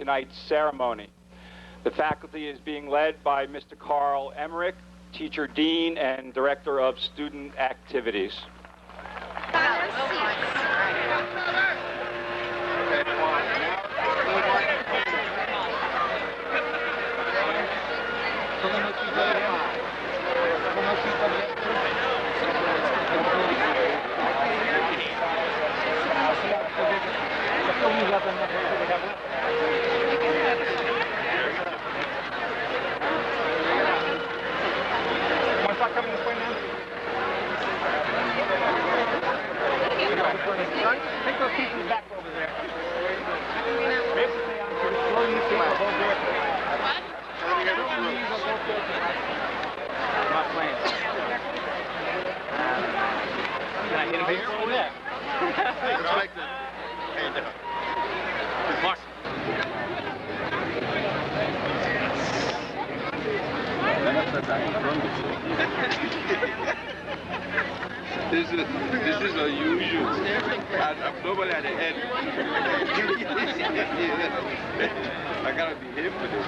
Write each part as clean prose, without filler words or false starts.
tonight's ceremony. The faculty is being led by Mr. Carl Emmerich, Teacher Dean and Director of Student Activities. Take those pieces back over there. Basically, I'm going to slow you to my whole there. What? Not playing. Can I hit him here or there? Respect it. And Mark. This is unusual. I'm normally at the end. I gotta be here for this.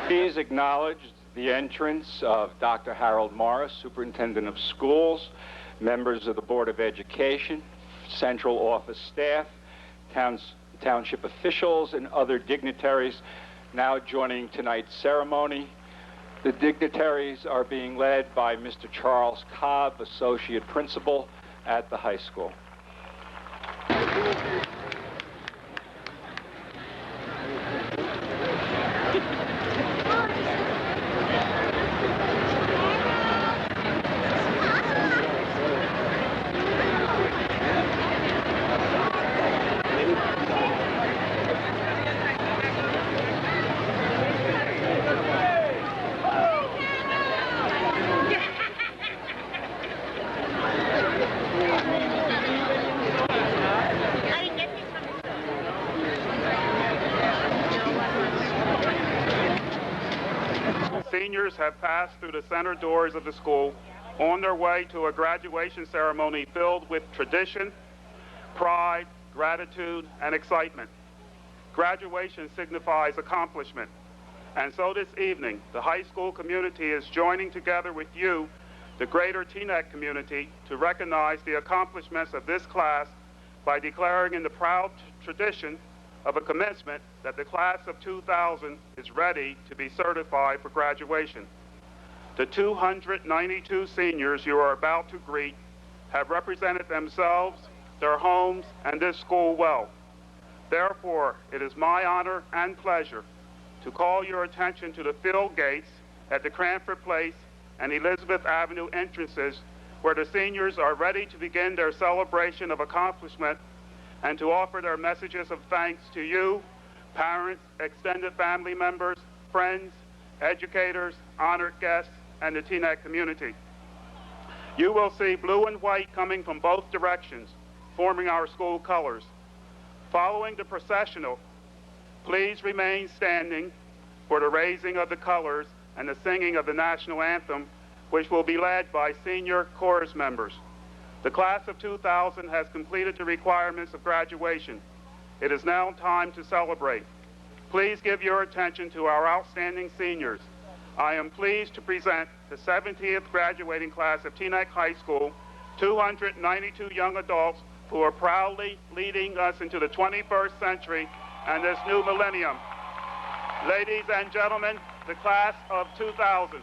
Please acknowledge the entrance of Dr. Harold Morris, Superintendent of Schools, members of the Board of Education, Central Office staff, township officials, and other dignitaries now joining tonight's ceremony. The dignitaries are being led by Mr. Charles Cobb, Associate Principal at the high school. Seniors have passed through the center doors of the school on their way to a graduation ceremony filled with tradition, pride, gratitude, and excitement. Graduation signifies accomplishment. And so this evening, the high school community is joining together with you, the greater Teaneck community, to recognize the accomplishments of this class by declaring in the proud tradition of a commencement that the class of 2000 is ready to be certified for graduation. The 292 seniors you are about to greet have represented themselves, their homes, and this school well. Therefore, it is my honor and pleasure to call your attention to the field gates at the Cranford Place and Elizabeth Avenue entrances, where the seniors are ready to begin their celebration of accomplishment and to offer their messages of thanks to you, parents, extended family members, friends, educators, honored guests, and the Teaneck community. You will see blue and white coming from both directions, forming our school colors. Following the processional, please remain standing for the raising of the colors and the singing of the national anthem, which will be led by senior chorus members. The class of 2000 has completed the requirements of graduation. It is now time to celebrate. Please give your attention to our outstanding seniors. I am pleased to present the 70th graduating class of Teaneck High School, 292 young adults who are proudly leading us into the 21st century and this new millennium. Ladies and gentlemen, the class of 2000.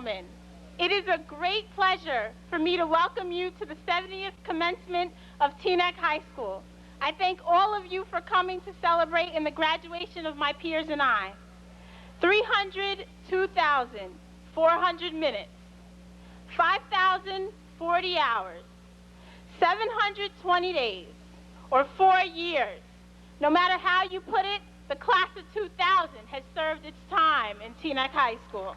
gentlemen, it is a great pleasure for me to welcome you to the 70th commencement of Teaneck High School. I thank all of you for coming to celebrate in the graduation of my peers and I. 302,400 minutes, 5,040 hours, 720 days, or 4 years. No matter how you put it, the class of 2000 has served its time in Teaneck High School.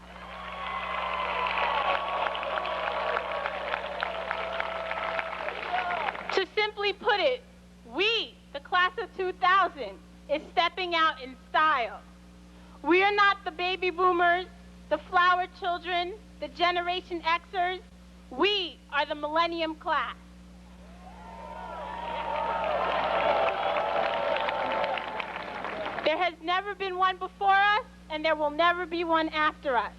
To simply put it, we, the class of 2000, is stepping out in style. We are not the baby boomers, the flower children, the Generation Xers. We are the millennium class. There has never been one before us, and there will never be one after us.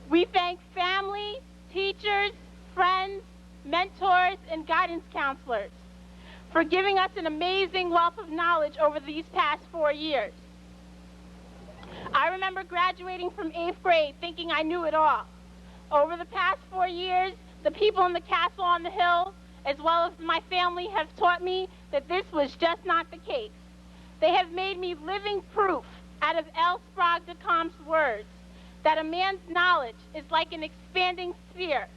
We thank family, teachers, friends, mentors, and guidance counselors for giving us an amazing wealth of knowledge over these past 4 years. I remember graduating from 8th grade thinking I knew it all. Over the past 4 years, the people in the castle on the hill, as well as my family, have taught me that this was just not the case. They have made me living proof out of L. Sprague de Camp's words that a man's knowledge is like an expanding sphere,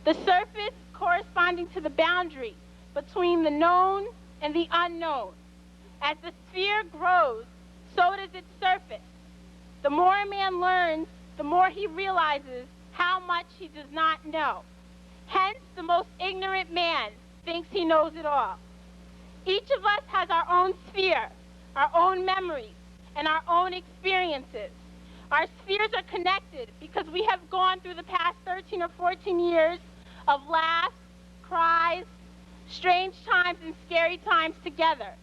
the surface corresponding to the boundary between the known and the unknown. As the sphere grows, so does its surface. The more a man learns, the more he realizes how much he does not know. Hence, the most ignorant man thinks he knows it all. Each of us has our own sphere, our own memories, and our own experiences. Our spheres are connected because we have gone through the past 13 or 14 years of laughs, cries, strange times, and scary times together.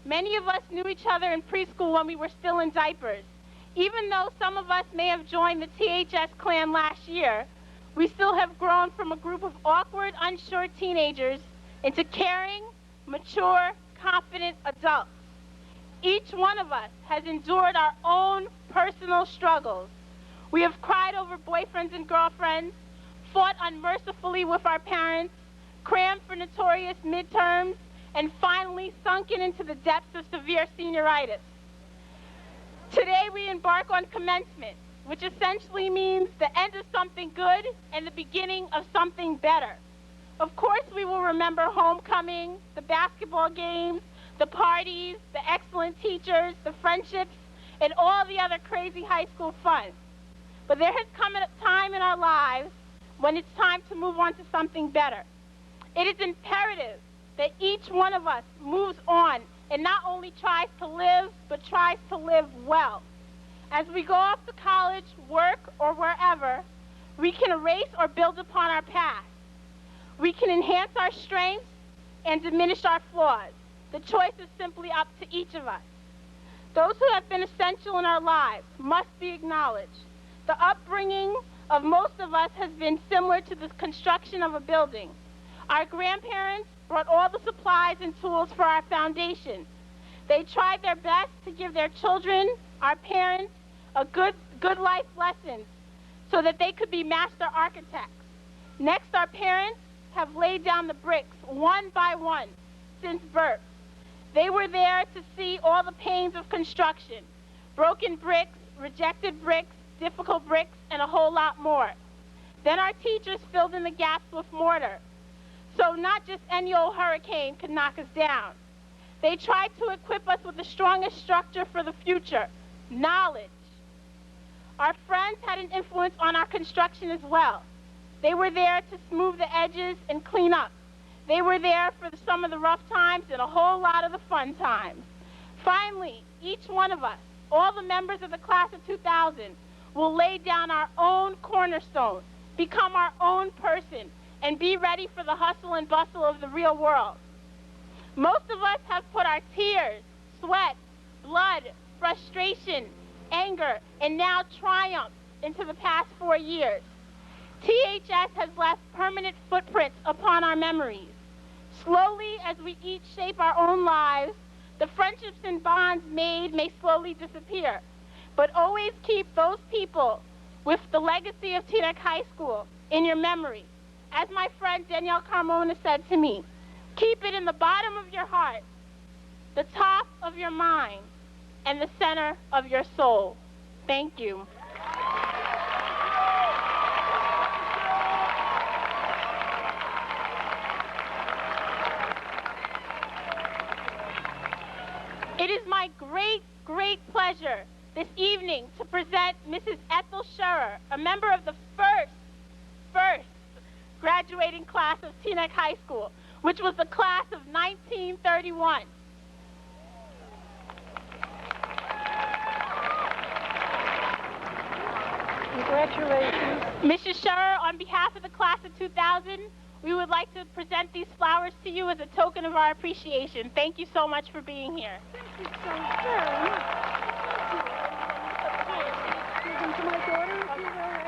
Many of us knew each other in preschool when we were still in diapers. Even though some of us may have joined the THS clan last year, we still have grown from a group of awkward, unsure teenagers into caring, mature, confident adults. Each one of us has endured our own personal struggles. We have cried over boyfriends and girlfriends, fought unmercifully with our parents, crammed for notorious midterms, and finally sunken into the depths of severe senioritis. Today we embark on commencement, which essentially means the end of something good and the beginning of something better. Of course we will remember homecoming, the basketball games, the parties, the excellent teachers, the friendships, and all the other crazy high school fun. But there has come a time in our lives when it's time to move on to something better. It is imperative that each one of us moves on and not only tries to live, but tries to live well. As we go off to college, work, or wherever, we can erase or build upon our past. We can enhance our strengths and diminish our flaws. The choice is simply up to each of us. Those who have been essential in our lives must be acknowledged. The upbringing of most of us has been similar to the construction of a building. Our grandparents brought all the supplies and tools for our foundation. They tried their best to give their children, our parents, a good life lessons so that they could be master architects. Next, our parents have laid down the bricks one by one since birth. They were there to see all the pains of construction, broken bricks, rejected bricks, difficult bricks, and a whole lot more. Then our teachers filled in the gaps with mortar. So not just any old hurricane could knock us down. They tried to equip us with the strongest structure for the future, knowledge. Our friends had an influence on our construction as well. They were there to smooth the edges and clean up. They were there for some of the rough times and a whole lot of the fun times. Finally, each one of us, all the members of the class of 2000, will lay down our own cornerstone, become our own person, and be ready for the hustle and bustle of the real world. Most of us have put our tears, sweat, blood, frustration, anger, and now triumph into the past 4 years. THS has left permanent footprints upon our memories. Slowly, as we each shape our own lives, the friendships and bonds made may slowly disappear, but always keep those people with the legacy of Teaneck High School in your memory. As my friend Danielle Carmona said to me, keep it in the bottom of your heart, the top of your mind, and the center of your soul. Thank you. It is my great, great pleasure this evening to present Mrs. Ethel Scherer, a member of the first graduating class of Teaneck High School, which was the class of 1931. Congratulations. Mrs. Scherer, on behalf of the class of 2000, we would like to present these flowers to you as a token of our appreciation. Thank you so much for being here. Thank you so very much. Give them to my daughter if you will.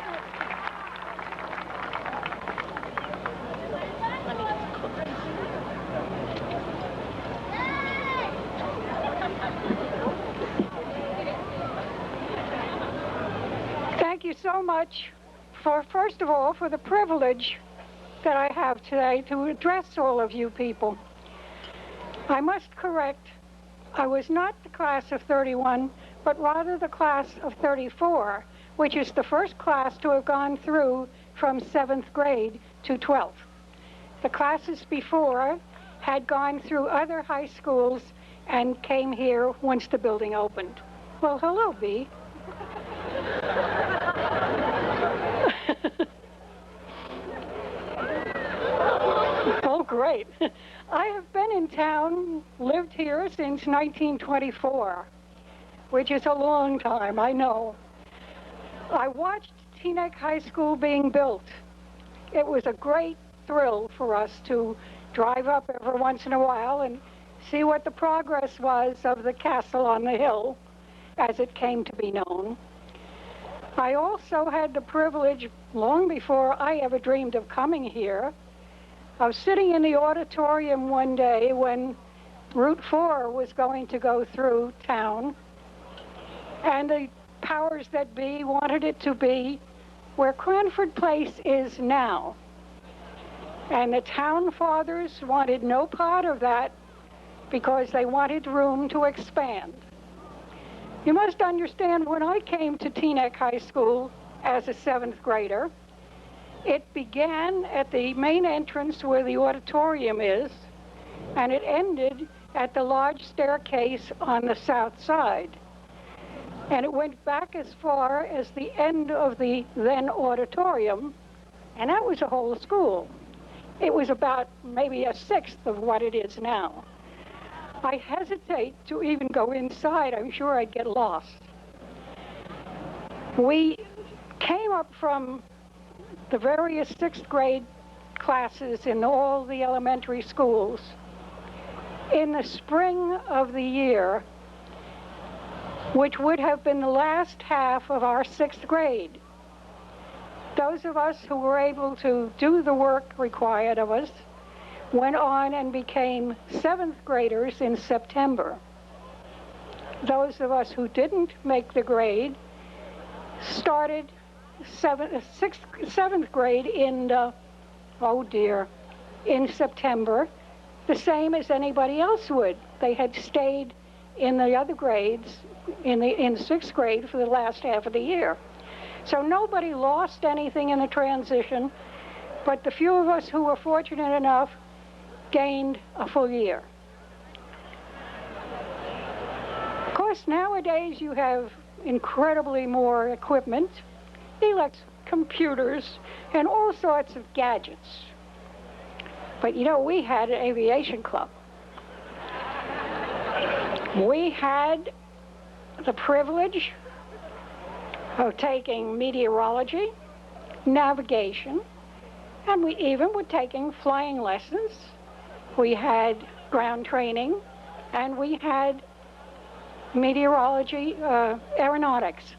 Thank you so much for, first of all, for the privilege that I have today to address all of you people. I must correct, I was not the class of 31, but rather the class of 34, which is the first class to have gone through from 7th grade to 12th. The classes before had gone through other high schools and came here once the building opened. Well, hello, Bee. Oh, great. I have been in town, lived here since 1924, which is a long time, I know. I watched Teaneck High School being built. It was a great thrill for us to drive up every once in a while and see what the progress was of the castle on the hill, as it came to be known. I also had the privilege, long before I ever dreamed of coming here, of sitting in the auditorium one day when Route 4 was going to go through town, and the powers that be wanted it to be where Cranford Place is now. And the town fathers wanted no part of that because they wanted room to expand. You must understand, when I came to Teaneck High School as a 7th grader, it began at the main entrance where the auditorium is, and it ended at the large staircase on the south side. And it went back as far as the end of the then auditorium, and that was a whole school. It was about maybe a sixth of what it is now. I hesitate to even go inside. I'm sure I'd get lost. We came up from the various 6th grade classes in all the elementary schools in the spring of the year, which would have been the last half of our 6th grade. Those of us who were able to do the work required of us went on and became 7th graders in September. Those of us who didn't make the grade started 7th grade in, in September, the same as anybody else would. They had stayed in the other grades in 6th grade for the last half of the year. So nobody lost anything in the transition, but the few of us who were fortunate enough gained a full year. Of course, nowadays you have incredibly more equipment, computers, and all sorts of gadgets. But you know, we had an aviation club. We had the privilege of taking meteorology, navigation, and we even were taking flying lessons. We had ground training, and we had meteorology, aeronautics.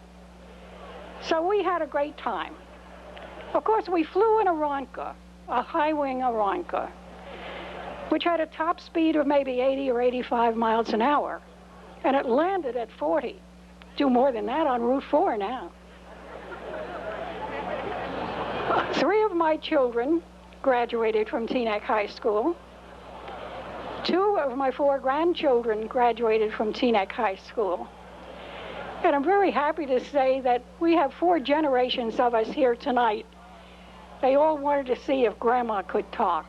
So we had a great time. Of course, we flew in a Ronca, a high-wing Ronca, which had a top speed of maybe 80 or 85 miles an hour, and it landed at 40. Do more than that on Route 4 now. 3 of my children graduated from Teaneck High School. 2 of my 4 grandchildren graduated from Teaneck High School. And I'm very happy to say that we have 4 generations of us here tonight. They all wanted to see if Grandma could talk.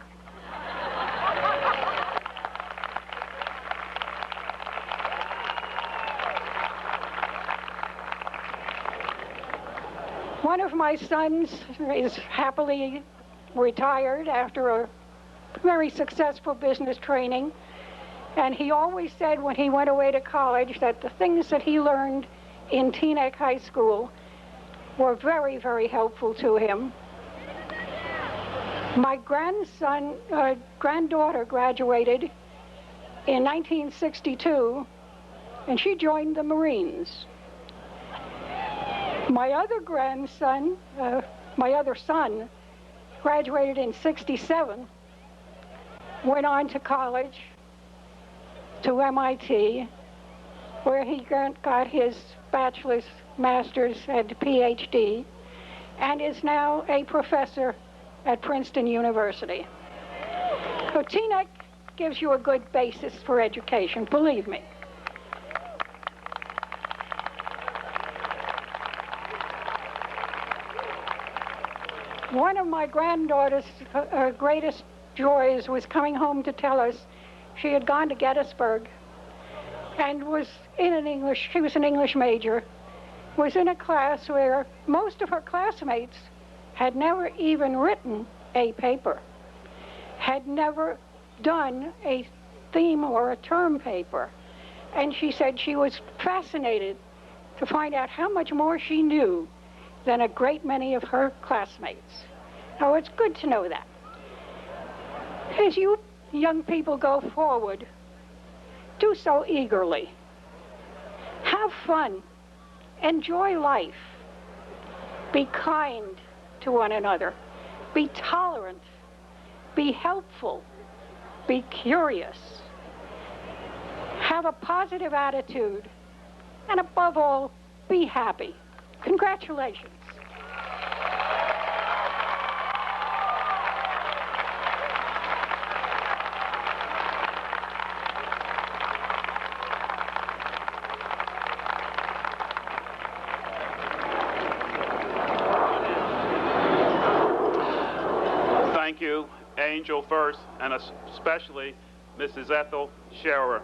One of my sons is happily retired after a very successful business training. And he always said when he went away to college that the things that he learned in Teaneck High School were very, very helpful to him. My granddaughter graduated in 1962, and she joined the Marines. My other son, graduated in '67, went on to college, to MIT, where he got his bachelor's, master's, and PhD, and is now a professor at Princeton University. So Teaneck gives you a good basis for education, believe me. One of my granddaughter's greatest joys was coming home to tell us she had gone to Gettysburg and was in she was an English major, was in a class where most of her classmates had never even written a paper, had never done a theme or a term paper. And she said she was fascinated to find out how much more she knew than a great many of her classmates. Now, it's good to know that. As you young people go forward, do so eagerly. Have fun. Enjoy life. Be kind to one another. Be tolerant. Be helpful. Be curious. Have a positive attitude. And above all, be happy. Congratulations. Thank you, Angel first, and especially Mrs. Ethel Scherer.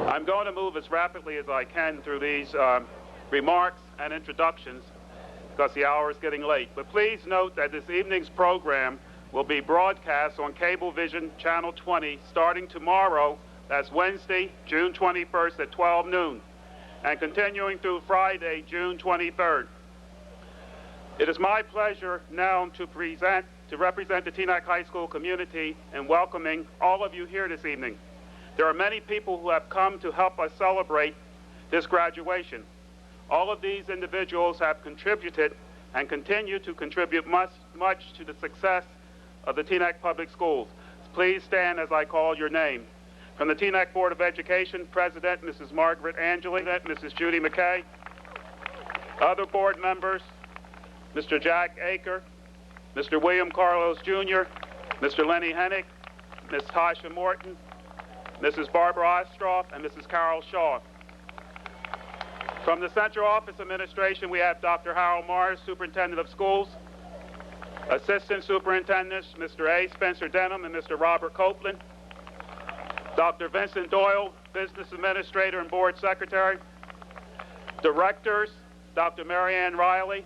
I'm going to move as rapidly as I can through these remarks and introductions because the hour is getting late. But please note that this evening's program will be broadcast on Cablevision Channel 20 starting tomorrow, that's Wednesday, June 21st at 12 noon, and continuing through Friday, June 23rd. It is my pleasure now to represent the Teaneck High School community in welcoming all of you here this evening. There are many people who have come to help us celebrate this graduation. All of these individuals have contributed and continue to contribute much to the success of the Teaneck Public Schools. Please stand as I call your name. From the Teaneck Board of Education, President Mrs. Margaret Angeli, Mrs. Judy McKay, other board members, Mr. Jack Aker, Mr. William Carlos Jr., Mr. Lenny Hennick, Ms. Tasha Morton, Mrs. Barbara Ostroff, and Mrs. Carol Shaw. From the Central Office Administration, we have Dr. Harold Morris, Superintendent of Schools, Assistant Superintendents, Mr. A. Spencer Denham and Mr. Robert Copeland, Dr. Vincent Doyle, Business Administrator and Board Secretary, Directors, Dr. Marianne Riley,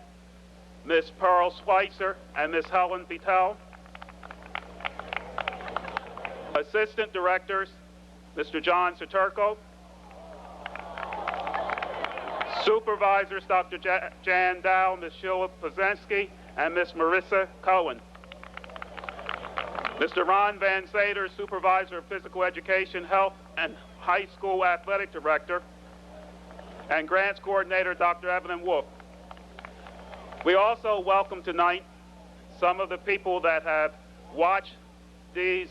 Ms. Pearl Schweitzer, and Ms. Helen Vittel. Assistant Directors, Mr. John Saturco. Supervisors, Dr. Jan Dow, Ms. Sheila Pozensky, and Ms. Marissa Cohen. Mr. Ron Van Sater, Supervisor of Physical Education, Health, and High School Athletic Director. And Grants Coordinator, Dr. Evelyn Wolf. We also welcome tonight some of the people that have watched these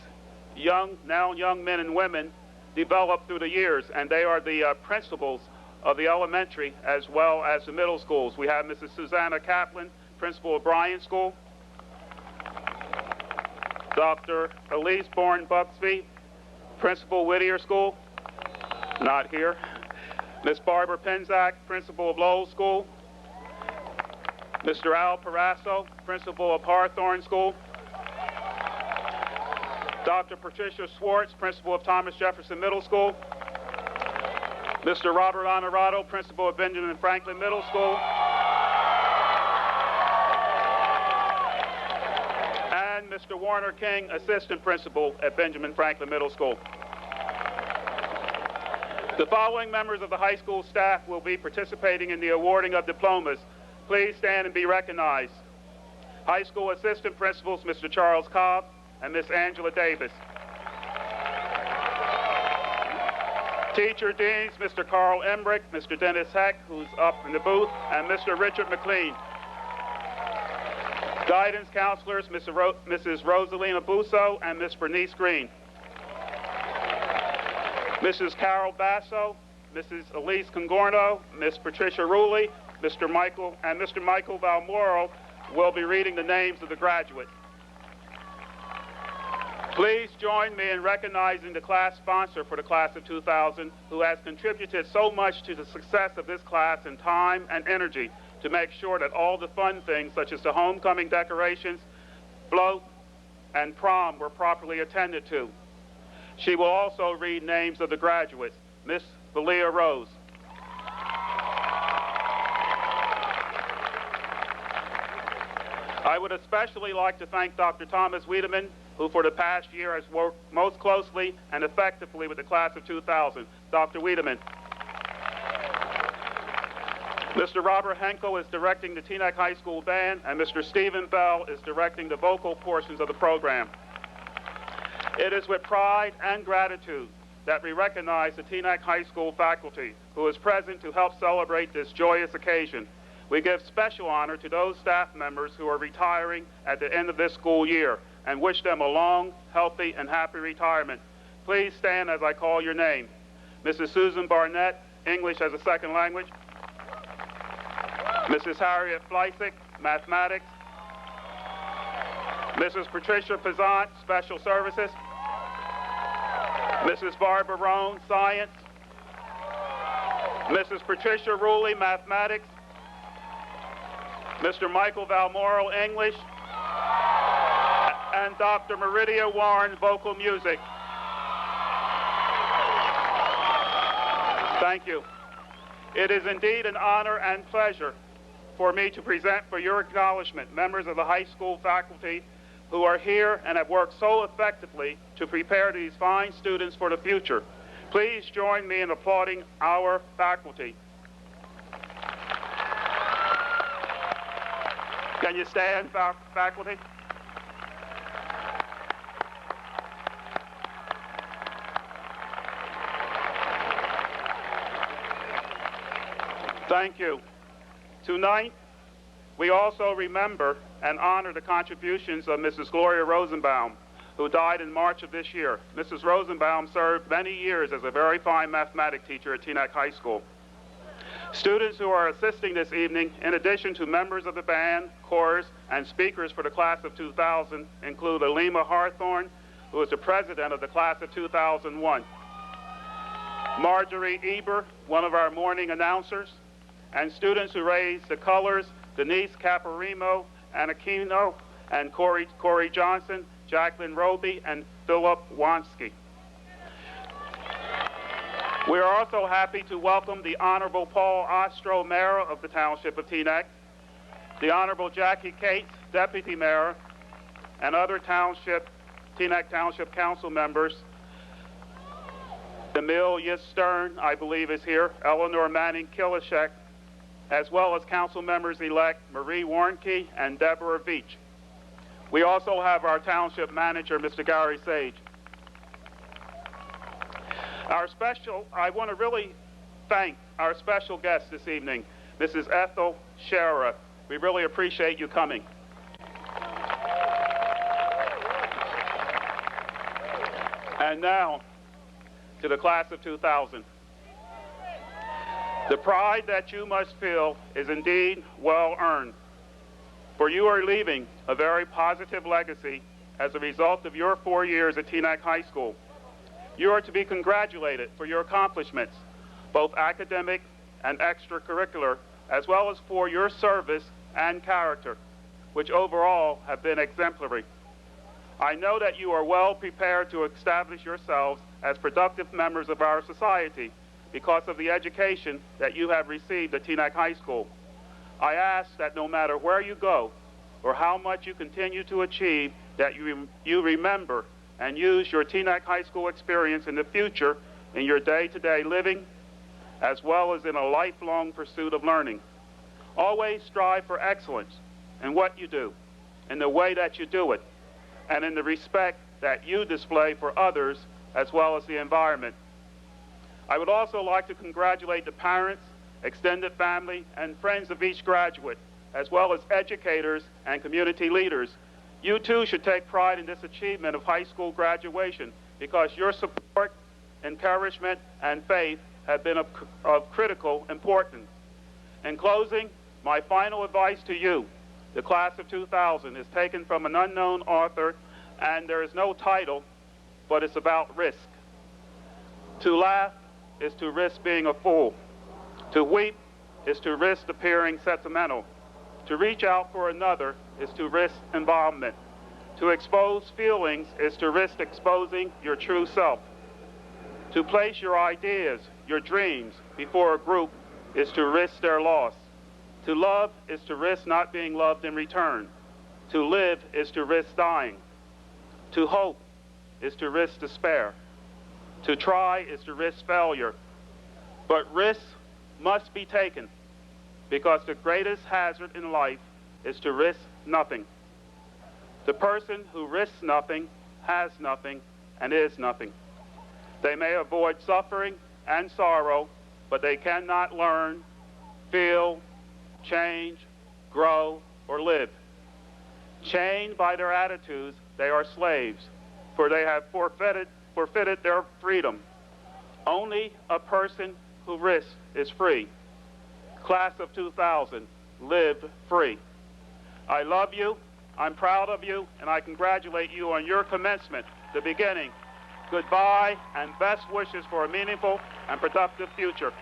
now young men and women develop through the years, and they are the principals of the elementary as well as the middle schools. We have Mrs. Susanna Kaplan, principal of Bryant School. Dr. Elise Bourne-Buxby, principal Whittier School, not here. Ms. Barbara Penzak, principal of Lowell School. Mr. Al Parasso, principal of Hawthorne School. Dr. Patricia Schwartz, principal of Thomas Jefferson Middle School. Mr. Robert Honorato, principal of Benjamin Franklin Middle School. And Mr. Warner King, assistant principal at Benjamin Franklin Middle School. The following members of the high school staff will be participating in the awarding of diplomas. Please stand and be recognized. High school assistant principals, Mr. Charles Cobb and Miss Angela Davis. Teacher deans, Mr. Carl Emmerich, Mr. Dennis Heck, who's up in the booth, and Mr. Richard McLean. Guidance counselors, Mrs. Rosalina Busso and Miss Bernice Green. Mrs. Carol Basso, Mrs. Elise Congorno, Miss Patricia Rulli, Mr. Michael Valmoro will be reading the names of the graduates. Please join me in recognizing the class sponsor for the class of 2000, who has contributed so much to the success of this class in time and energy to make sure that all the fun things, such as the homecoming decorations, float, and prom, were properly attended to. She will also read names of the graduates. Miss Valia Rose. I would especially like to thank Dr. Thomas Wiedemann, who for the past year has worked most closely and effectively with the class of 2000. Dr. Wiedemann. Mr. Robert Henkel is directing the Teaneck High School Band, and Mr. Stephen Bell is directing the vocal portions of the program. It is with pride and gratitude that we recognize the Teaneck High School faculty who is present to help celebrate this joyous occasion. We give special honor to those staff members who are retiring at the end of this school year and wish them a long, healthy, and happy retirement. Please stand as I call your name. Mrs. Susan Barnett, English as a second language. Mrs. Harriet Fleisig, mathematics. Mrs. Patricia Pizant, special services. Mrs. Barbara Rohn, science. Mrs. Patricia Rulli, mathematics. Mr. Michael Valmoro, English. And Dr. Meridia Warren, vocal music. Thank you. It is indeed an honor and pleasure for me to present for your acknowledgement members of the high school faculty who are here and have worked so effectively to prepare these fine students for the future. Please join me in applauding our faculty. Can you stand, faculty? Thank you. Tonight, we also remember and honor the contributions of Mrs. Gloria Rosenbaum, who died in March of this year. Mrs. Rosenbaum served many years as a very fine mathematics teacher at Teaneck High School. Students who are assisting this evening, in addition to members of the band, chorus, and speakers for the class of 2000, include Alima Hawthorne, who is the president of the class of 2001, Marjorie Eber, one of our morning announcers, and students who raised the colors, Denise Caparimo, Anna Aquino, and Corey Johnson, Jacqueline Roby, and Philip Wansky. We are also happy to welcome the Honorable Paul Ostro, Mayor of the Township of Teaneck, the Honorable Jackie Cates, Deputy Mayor, and other Teaneck Township Council members. Amelia Stern, I believe, is here, Eleanor Manning-Kilishek, as well as council members-elect Marie Warnke and Deborah Veach. We also have our township manager, Mr. Gary Sage. I want to really thank our special guest this evening, Mrs. Ethel Shara. We really appreciate you coming. And now, to the class of 2000. The pride that you must feel is indeed well earned. For you are leaving a very positive legacy as a result of your 4 years at Teaneck High School. You are to be congratulated for your accomplishments, both academic and extracurricular, as well as for your service and character, which overall have been exemplary. I know that you are well prepared to establish yourselves as productive members of our society because of the education that you have received at Teaneck High School. I ask that no matter where you go or how much you continue to achieve, that you remember and use your Teaneck High School experience in the future in your day-to-day living, as well as in a lifelong pursuit of learning. Always strive for excellence in what you do, in the way that you do it, and in the respect that you display for others as well as the environment. I would also like to congratulate the parents, extended family, and friends of each graduate, as well as educators and community leaders. You too should take pride in this achievement of high school graduation because your support, encouragement, and faith have been of critical importance. In closing, my final advice to you, the class of 2000, is taken from an unknown author, and there is no title, but it's about risk. To laugh is to risk being a fool. To weep is to risk appearing sentimental. To reach out for another is to risk involvement. To expose feelings is to risk exposing your true self. To place your ideas, your dreams, before a group is to risk their loss. To love is to risk not being loved in return. To live is to risk dying. To hope is to risk despair. To try is to risk failure. But risks must be taken because the greatest hazard in life is to risk nothing. The person who risks nothing has nothing and is nothing. They may avoid suffering and sorrow, but they cannot learn, feel, change, grow, or live. Chained by their attitudes, they are slaves, for they have forfeited their freedom. Only a person who risks is free. Class of 2000, live free. I love you, I'm proud of you, and I congratulate you on your commencement, the beginning. Goodbye, and best wishes for a meaningful and productive future.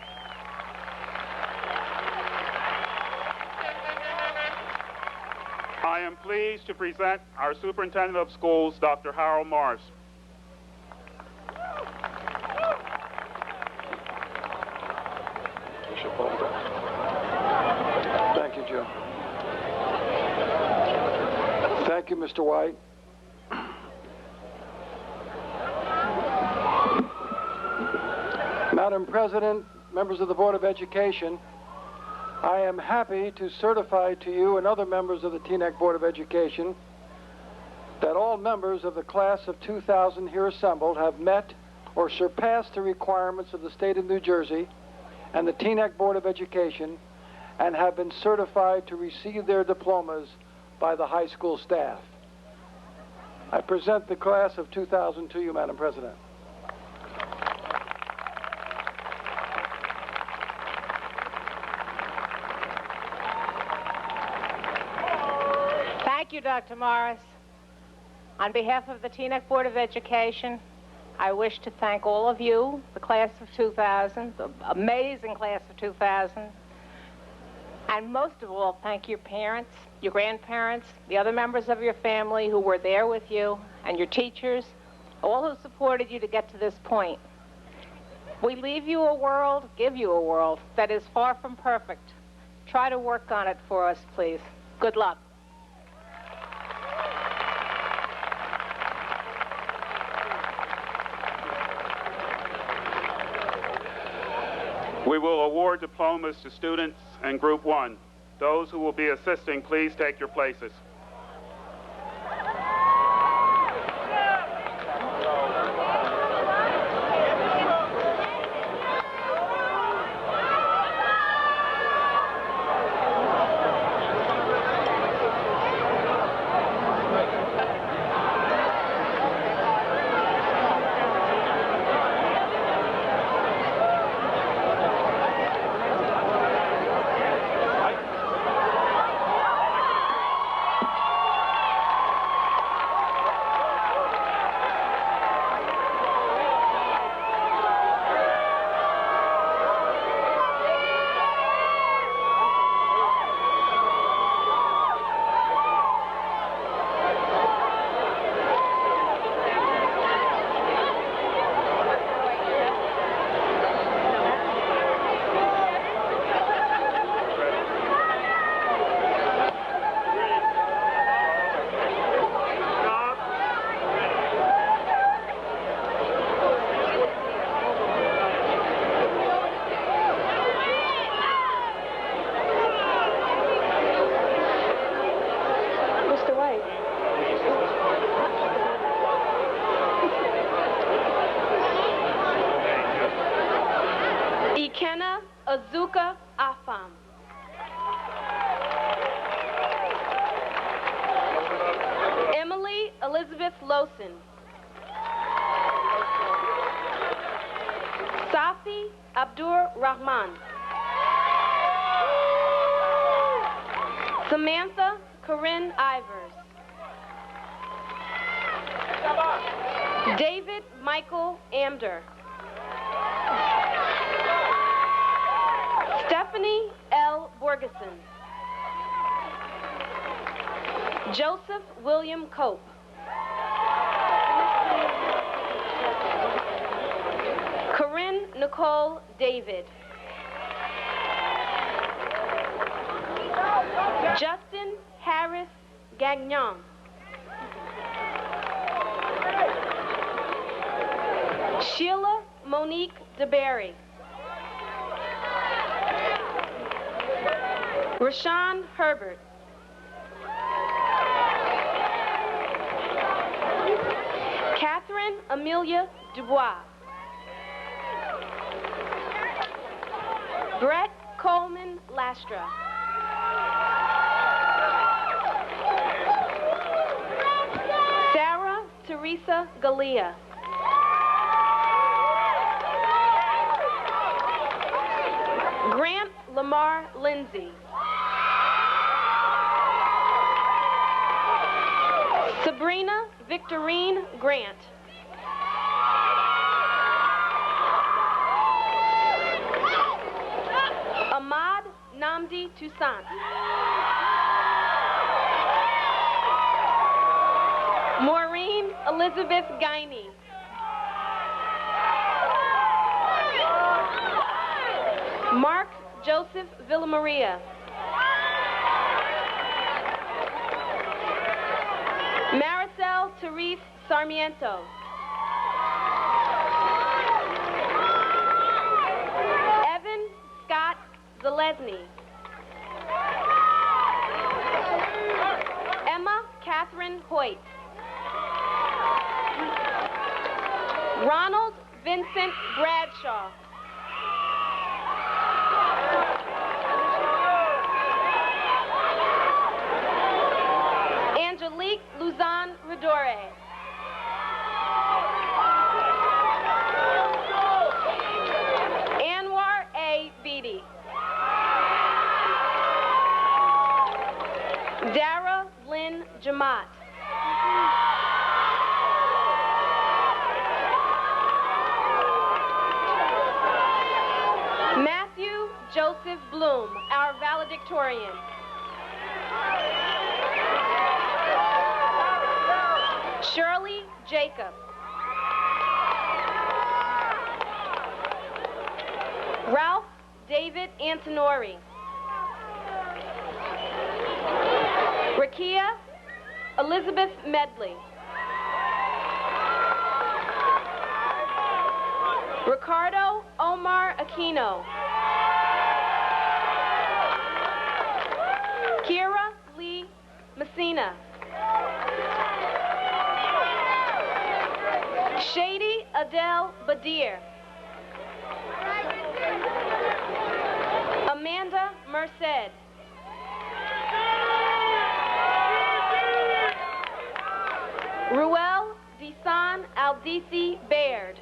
I am pleased to present our Superintendent of Schools, Dr. Harold Morris. Thank you, Joe. Thank you, Mr. White. Madam President, members of the Board of Education, I am happy to certify to you and other members of the Teaneck Board of Education that all members of the class of 2000 here assembled have met or surpassed the requirements of the state of New Jersey and the Teaneck Board of Education and have been certified to receive their diplomas by the high school staff. I present the class of 2000 to you, Madam President. Thank you, Dr. Morris. On behalf of the Teaneck Board of Education, I wish to thank all of you, the class of 2000, the amazing class of 2000, and most of all, thank your parents, your grandparents, the other members of your family who were there with you, and your teachers, all who supported you to get to this point. We leave you a world, give you a world that is far from perfect. Try to work on it for us, please. Good luck. We will award diplomas to students in Group 1. Those who will be assisting, please take your places. Azuka Afam. Emily Elizabeth Lawson. Safi Abdur Rahman. Samantha Corinne Ivers. David Michael Amder. Stephanie L. Borgeson. Joseph William Cope. Corinne Nicole David. Justin Harris Gagnon. Sheila Monique DeBerry. Rashawn Herbert. Catherine Amelia Dubois. Brett Coleman Lastra. Sarah Teresa Galea. Grant Lamar Lindsay. Sabrina Victorine Grant. Ahmad Namdi Toussaint. Maureen Elizabeth Guiney. Mark Joseph Villamaria. Maricel Therese Sarmiento. Evan Scott Zalesny. Emma Catherine Hoyt. Ronald Vincent Bradshaw. Angelique Luzon Rodore. Anwar A. Beatty. Dara Lynn Jamat. Matthew Joseph Bloom, our valedictorian. Shirley Jacob. Ralph David Antonori. Rakia Elizabeth Medley. Ricardo Omar Aquino. Kira Lee Messina. Shady Adele Badir. Amanda Merced. Ruel Desan Aldisi Baird.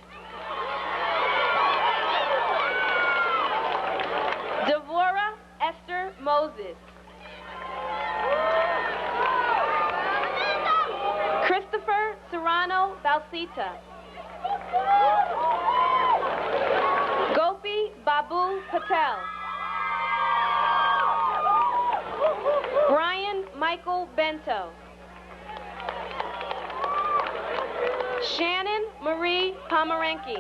Devora Esther Moses. Christopher Serrano Balsita. Gopi Babu Patel. Brian Michael Bento. Shannon Marie Pomeranke.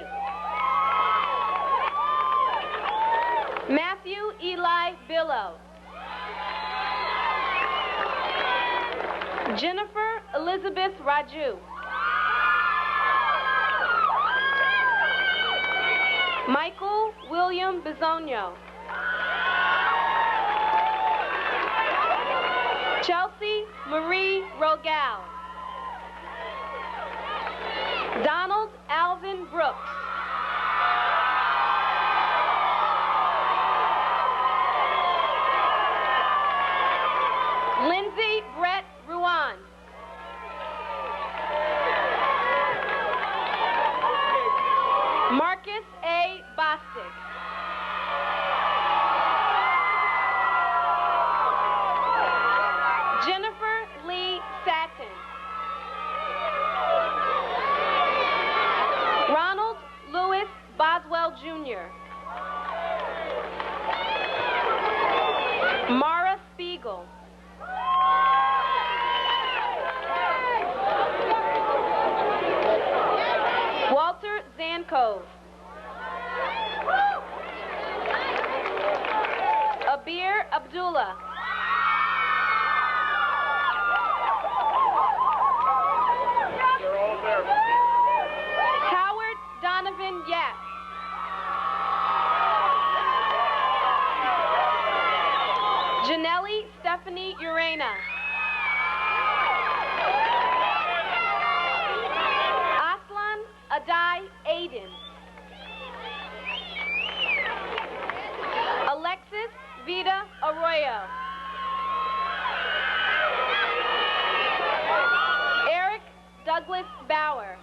Matthew Eli Billow. Jennifer Elizabeth Raju. Michael William Bisogno. Chelsea Marie Rogal. Donald Alvin Brooks. Abdullah. They're all there. Howard Donovan Yap. Janelli Stephanie Urena. Aslan Adai Aiden. Alexis Vida Arroyo. Eric Douglas Bauer.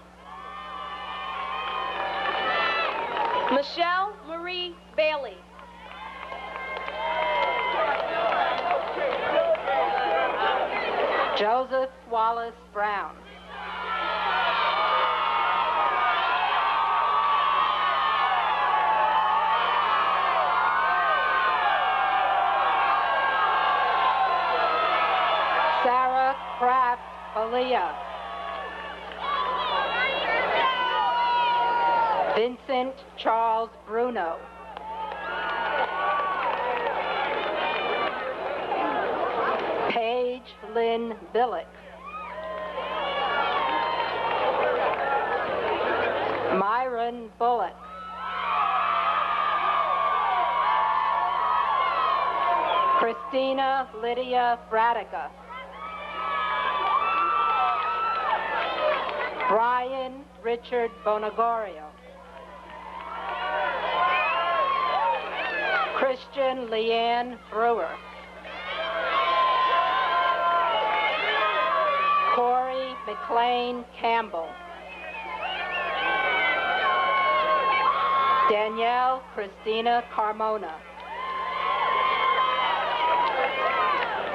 Michelle Marie Bailey. Joseph Wallace Brown. Sarah Kraft Balia. Vincent Charles Bruno. Paige Lynn Billick. Myron Bullock. Christina Lydia Bradica. Brian Richard Bonagorio. Christian Leanne Brewer. Corey McLean Campbell. Danielle Christina Carmona.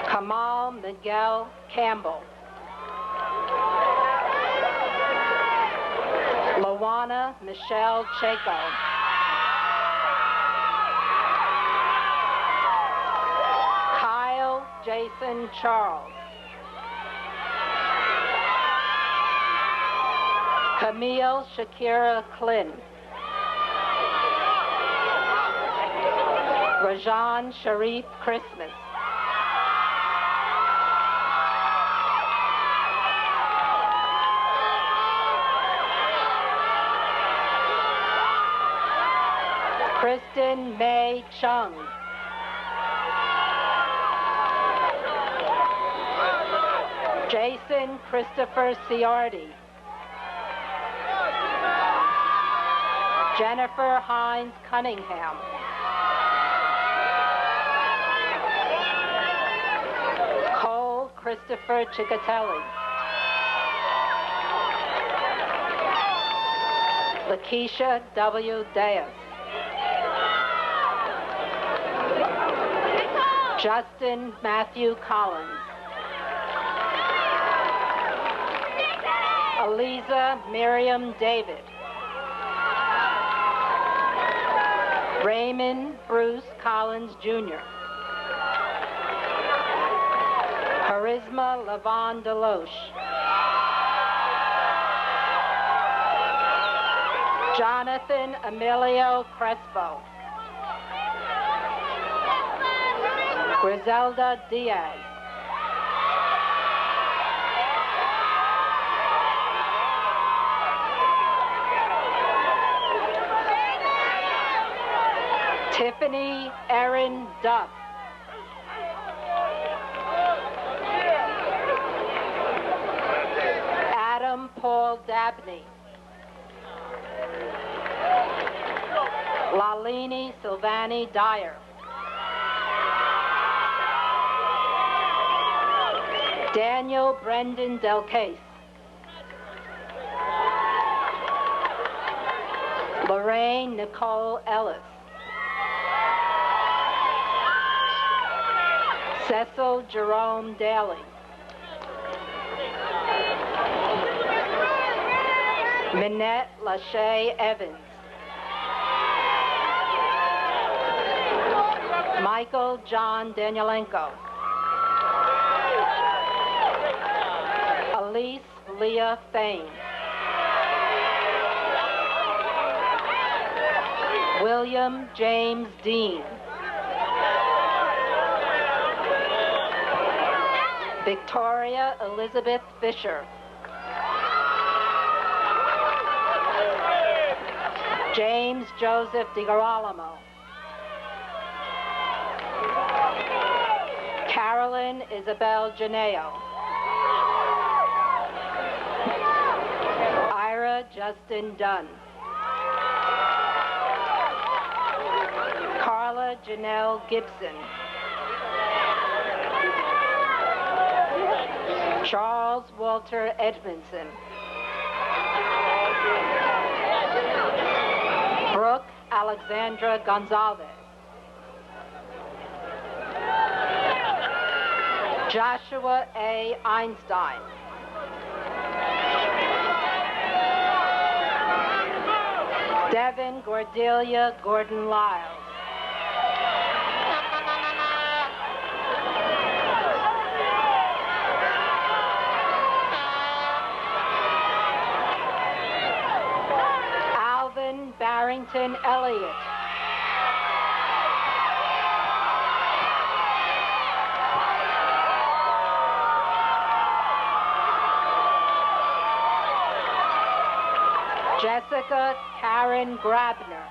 Kamal Miguel Campbell. Lawana Michelle Chaco. Kyle Jason Charles. Camille Shakira Klin. Rajan Sharif Christmas. Kristen May Chung. Jason Christopher Ciardi. Jennifer Hines Cunningham. Cole Christopher Ciccatelli. Lakeisha W. Diaz. Justin Matthew Collins. Aliza Miriam David. Raymond Bruce Collins Jr. Charisma Lavon Deloche. Jonathan Emilio Crespo. Griselda Diaz. Tiffany Erin Duff. Adam Paul Dabney. Lalini Silvani Dyer. Daniel Brendan Delcase. Lorraine Nicole Ellis. Cecil Jerome Daly. Minette Lachey Evans. Michael John Danielenko. Elise Leah Fain. William James Dean. Victoria Elizabeth Fisher. James Joseph DiGirolamo. Carolyn Isabel Janeo. Ira Justin Dunn. Carla Janelle Gibson. Charles Walter Edmondson. Brooke Alexandra Gonzalez. Joshua A. Einstein. Devin Cordelia Gordon-Lyles. Alvin Barrington Elliott. Jessica Karen Grabner.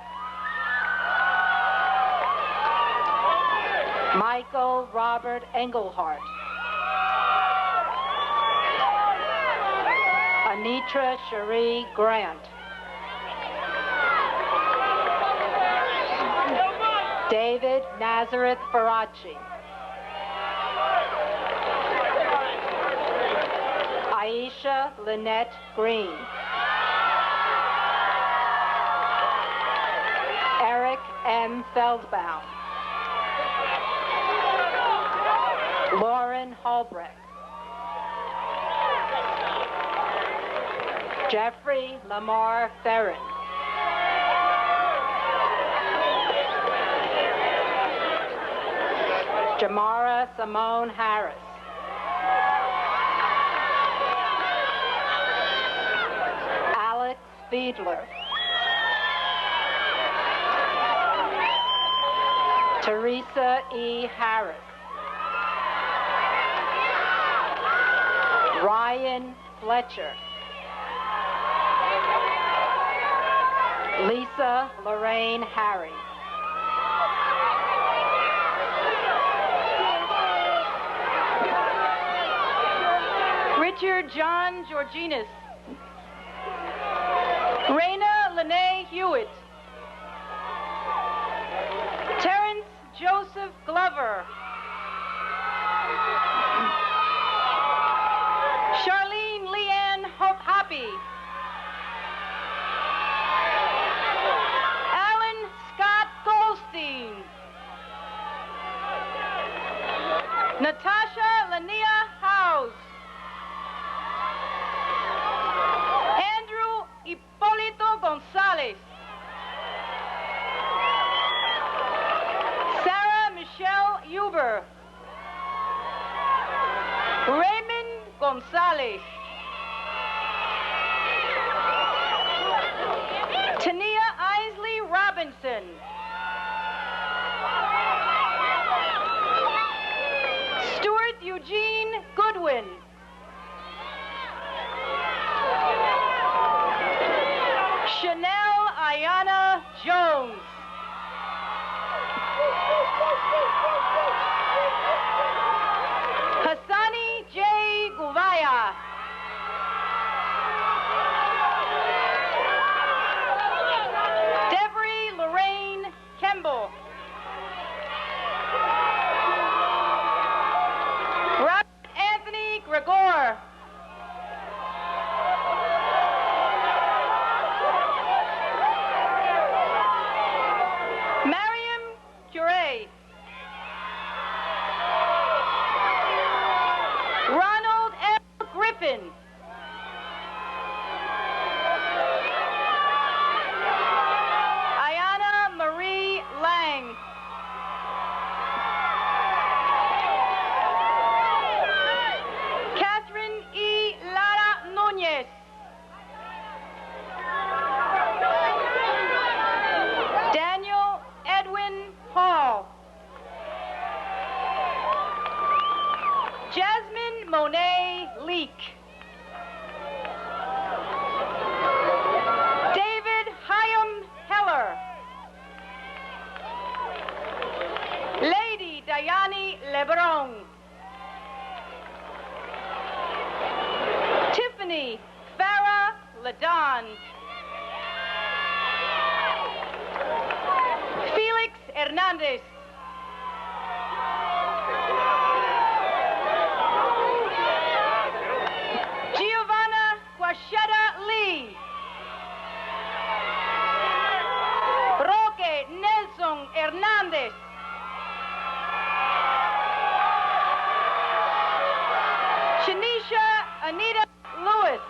Michael Robert Engelhart. Anitra Cherie Grant. David Nazareth Faraci. Aisha Lynette Green. Eric M. Feldbaum. Lauren Holbrecht. Jeffrey Lamar Ferrin. Jamara Simone Harris. Alex Fiedler. Teresa E. Harris. Ryan Fletcher. Lisa Lorraine Harry. Richard John Georginus. Raina Lene Hewitt. Terrence Joseph Glover. Charlene Leanne Hoppy. Alan Scott Goldstein. Natasha Lania House. Andrew Hipólito Gonzalez. Sarah Michelle Huber. Aslan. Felix Hernandez. Giovanna Quasheta Lee. Roque Nelson Hernandez. Shanisha Anita Lewis.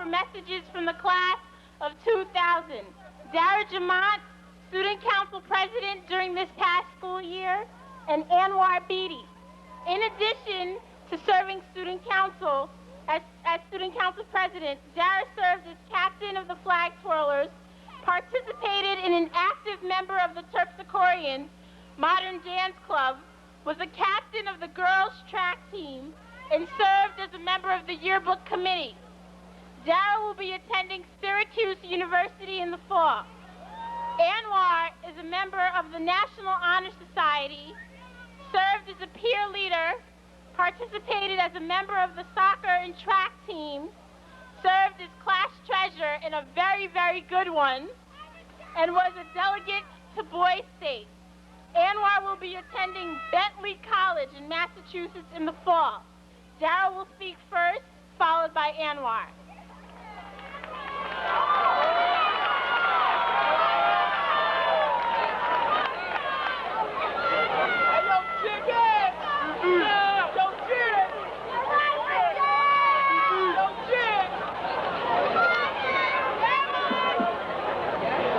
Messages from the class of 2000. Dara Jamant, Student Council President during this past school year, and Anwar Beatty. In addition to serving Student Council as Student Council President, Dara served as Captain of the Flag Twirlers, participated in an active member of the Terpsichorean Modern Dance Club, was a captain of the girls' track team, and served as a member of the yearbook committee. Dara will be attending Syracuse University in the fall. Anwar is a member of the National Honor Society, served as a peer leader, participated as a member of the soccer and track team, served as class treasurer in a very, very good one, and was a delegate to Boys State. Anwar will be attending Bentley College in Massachusetts in the fall. Dara will speak first, followed by Anwar.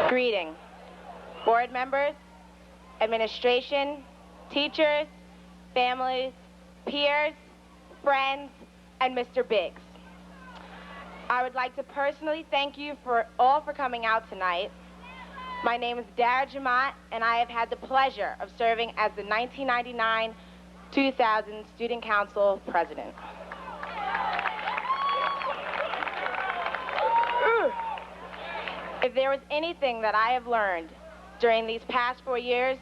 Greeting. Board members, administration, teachers, families, peers, friends, and Mr. Biggs. I would like to personally thank you all for coming out tonight. My name is Dara Jamant, and I have had the pleasure of serving as the 1999-2000 Student Council President. If there was anything that I have learned during these past 4 years,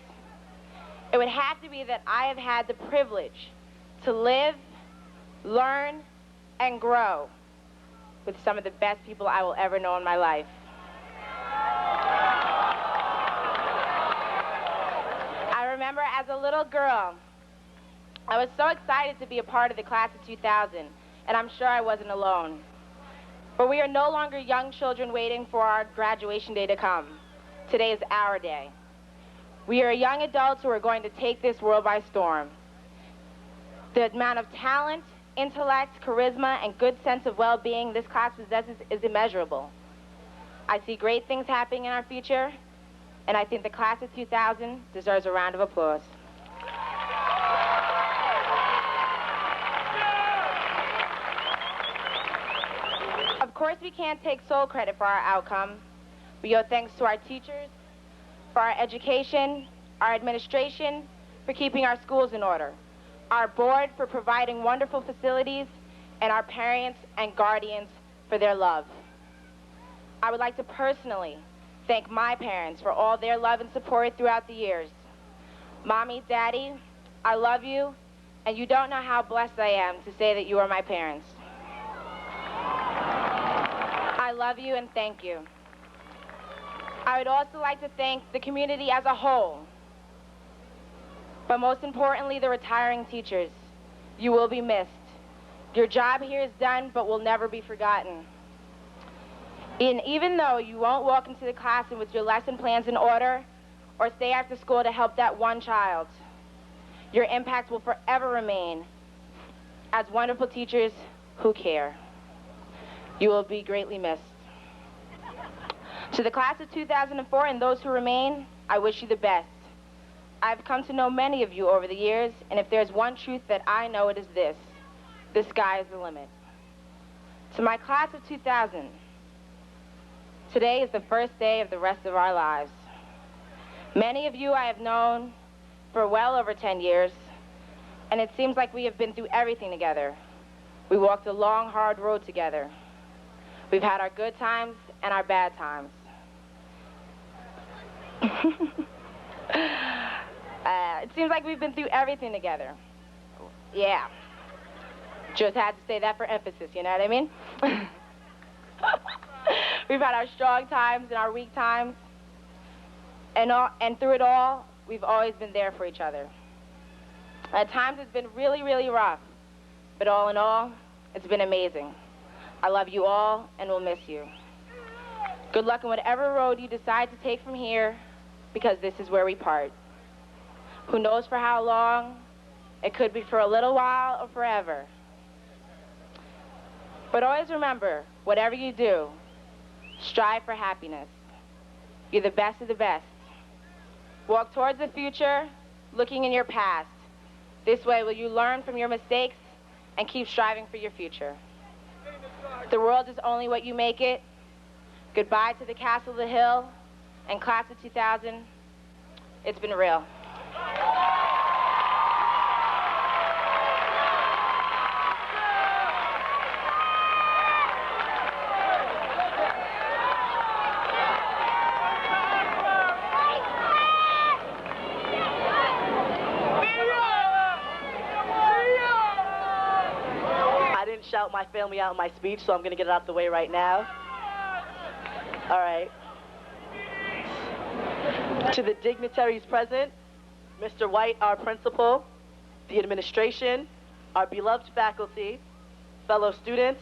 it would have to be that I have had the privilege to live, learn, and grow with some of the best people I will ever know in my life. I remember as a little girl, I was so excited to be a part of the class of 2000, and I'm sure I wasn't alone. But we are no longer young children waiting for our graduation day to come. Today is our day. We are young adults who are going to take this world by storm. The amount of talent, intellect, charisma, and good sense of well-being this class possesses is immeasurable. I see great things happening in our future, and I think the class of 2000 deserves a round of applause. Of course, we can't take sole credit for our outcome. We owe thanks to our teachers, for our education, our administration, for keeping our schools in order, our board for providing wonderful facilities, and our parents and guardians for their love. I would like to personally thank my parents for all their love and support throughout the years. Mommy, Daddy, I love you, and you don't know how blessed I am to say that you are my parents. I love you and thank you. I would also like to thank the community as a whole, but most importantly, the retiring teachers. You will be missed. Your job here is done, but will never be forgotten. And even though you won't walk into the classroom with your lesson plans in order or stay after school to help that one child, your impact will forever remain as wonderful teachers who care. You will be greatly missed. To the class of 2004 and those who remain, I wish you the best. I've come to know many of you over the years, and if there's one truth that I know, it is this: the sky is the limit. To my class of 2000, today is the first day of the rest of our lives. Many of you I have known for well over 10 years, and it seems like we have been through everything together. We walked a long, hard road together. We've had our good times and our bad times. It seems like we've been through everything together. Yeah. Just had to say that for emphasis, you know what I mean? We've had our strong times and our weak times. And through it all, we've always been there for each other. At times it's been really, really rough. But all in all, it's been amazing. I love you all and will miss you. Good luck in whatever road you decide to take from here, because this is where we part. Who knows for how long? It could be for a little while or forever. But always remember, whatever you do, strive for happiness. You're the best of the best. Walk towards the future, looking in your past. This way will you learn from your mistakes and keep striving for your future. The world is only what you make it. Goodbye to the Castle of the Hill and class of 2000. It's been real. I didn't shout my family out in my speech, so I'm going to get it out the way right now. All right. To the dignitaries present, Mr. White, our principal, the administration, our beloved faculty, fellow students,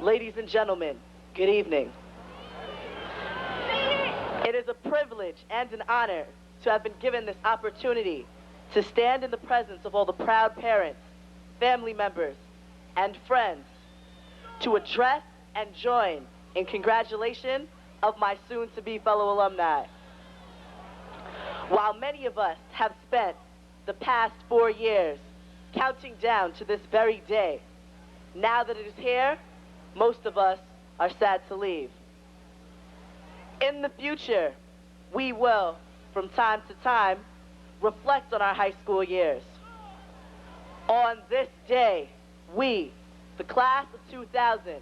ladies and gentlemen, good evening. It is a privilege and an honor to have been given this opportunity to stand in the presence of all the proud parents, family members, and friends to address and join in congratulation of my soon-to-be fellow alumni. While many of us have spent the past 4 years counting down to this very day, now that it is here, most of us are sad to leave. In the future, we will, from time to time, reflect on our high school years. On this day, we, the class of 2000,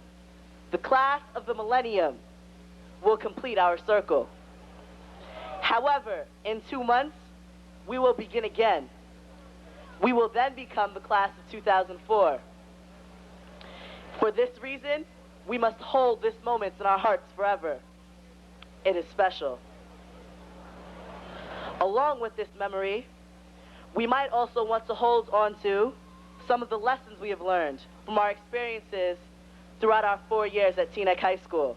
the class of the millennium, will complete our circle. However, in 2 months, we will begin again. We will then become the class of 2004. For this reason, we must hold this moment in our hearts forever. It is special. Along with this memory, we might also want to hold on to some of the lessons we have learned from our experiences throughout our 4 years at Teaneck High School.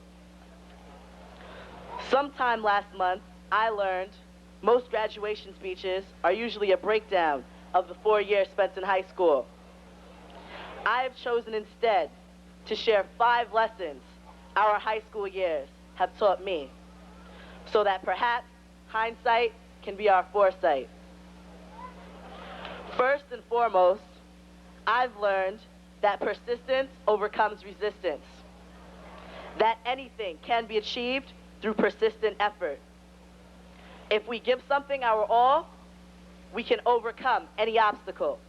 Sometime last month, I learned most graduation speeches are usually a breakdown of the 4 years spent in high school. I have chosen instead to share 5 lessons our high school years have taught me, so that perhaps hindsight can be our foresight. First and foremost, I've learned that persistence overcomes resistance, that anything can be achieved through persistent effort. If we give something our all, we can overcome any obstacle.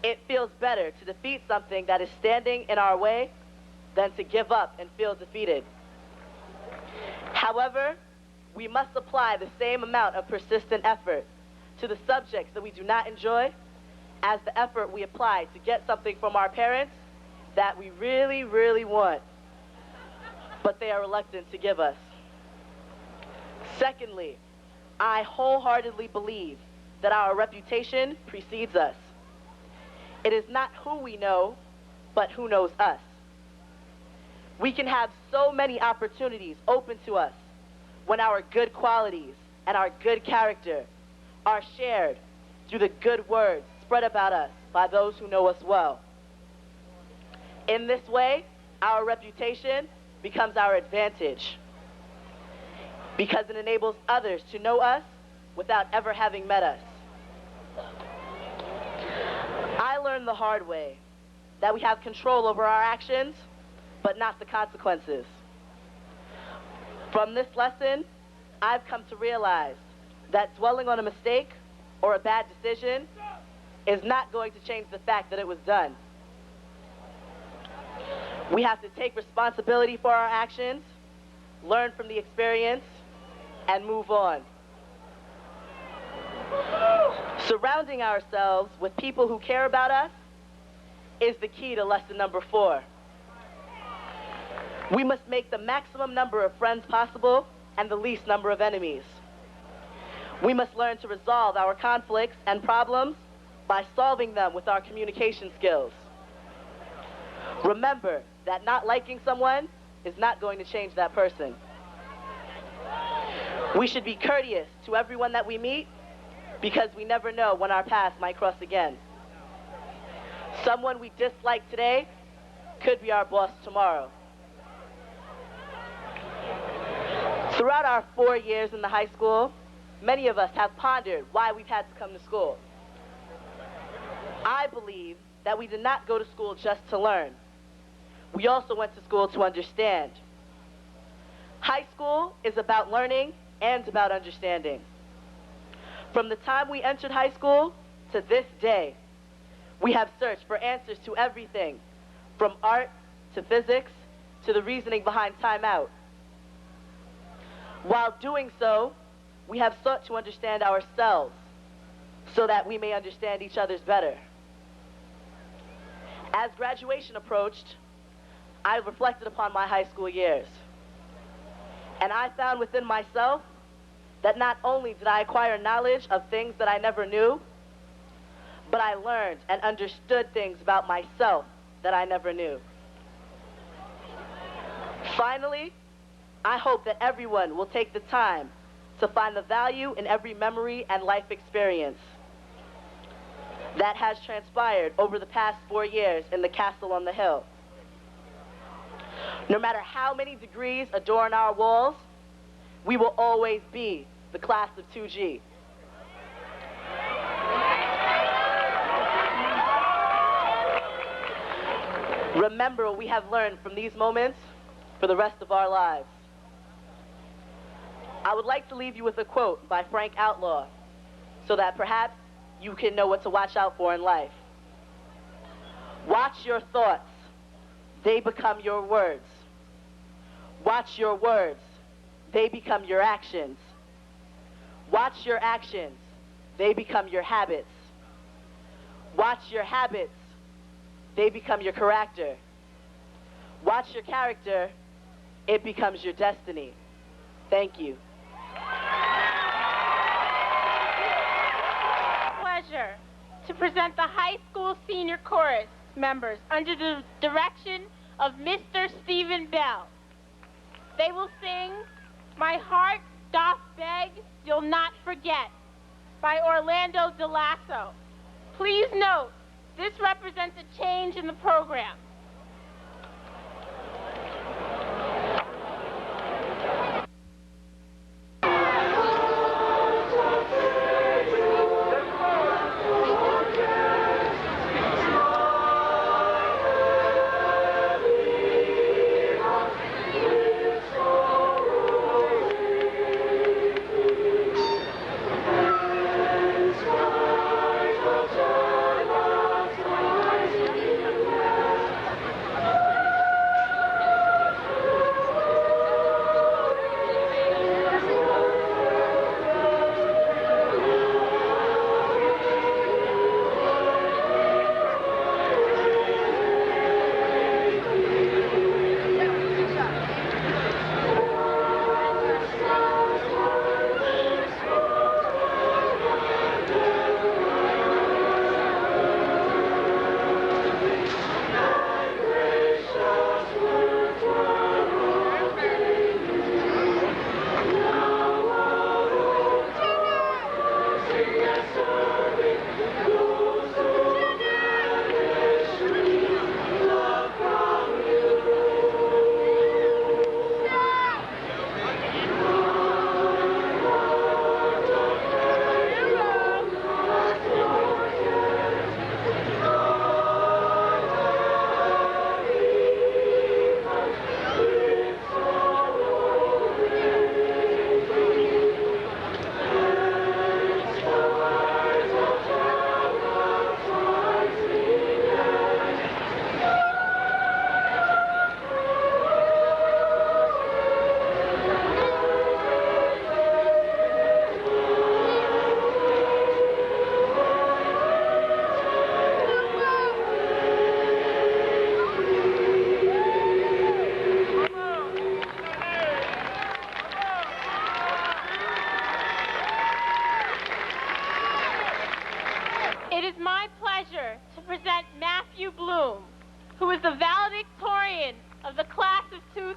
It feels better to defeat something that is standing in our way than to give up and feel defeated. However, we must apply the same amount of persistent effort to the subjects that we do not enjoy as the effort we apply to get something from our parents that we really, really want, but they are reluctant to give us. Secondly, I wholeheartedly believe that our reputation precedes us. It is not who we know, but who knows us. We can have so many opportunities open to us when our good qualities and our good character are shared through the good words spread about us by those who know us well. In this way, our reputation becomes our advantage because it enables others to know us without ever having met us. I learned the hard way that we have control over our actions, but not the consequences. From this lesson, I've come to realize that dwelling on a mistake or a bad decision is not going to change the fact that it was done. We have to take responsibility for our actions, learn from the experience, and move on. Surrounding ourselves with people who care about us is the key to lesson number 4. We must make the maximum number of friends possible and the least number of enemies. We must learn to resolve our conflicts and problems by solving them with our communication skills. Remember that not liking someone is not going to change that person. We should be courteous to everyone that we meet because we never know when our paths might cross again. Someone we dislike today could be our boss tomorrow. Throughout our 4 years in the high school, many of us have pondered why we've had to come to school. I believe that we did not go to school just to learn. We also went to school to understand. High school is about learning and about understanding. From the time we entered high school to this day, we have searched for answers to everything, from art to physics to the reasoning behind timeout. While doing so, we have sought to understand ourselves so that we may understand each other's better. As graduation approached, I reflected upon my high school years. And I found within myself that not only did I acquire knowledge of things that I never knew, but I learned and understood things about myself that I never knew. Finally, I hope that everyone will take the time to find the value in every memory and life experience that has transpired over the past 4 years in the castle on the hill. No matter how many degrees adorn our walls, we will always be the class of 2G. Remember what we have learned from these moments for the rest of our lives. I would like to leave you with a quote by Frank Outlaw so that perhaps you can know what to watch out for in life. Watch your thoughts. They become your words. Watch your words. They become your actions. Watch your actions. They become your habits. Watch your habits. They become your character. Watch your character. It becomes your destiny. Thank you. Pleasure to present the high school senior chorus members under the direction of Mr. Stephen Bell. They will sing My Heart Doth Beg You'll Not Forget by Orlando DeLasso. Please note, this represents a change in the program. is my pleasure to present Matthew Bloom, who is the valedictorian of the class of 2000.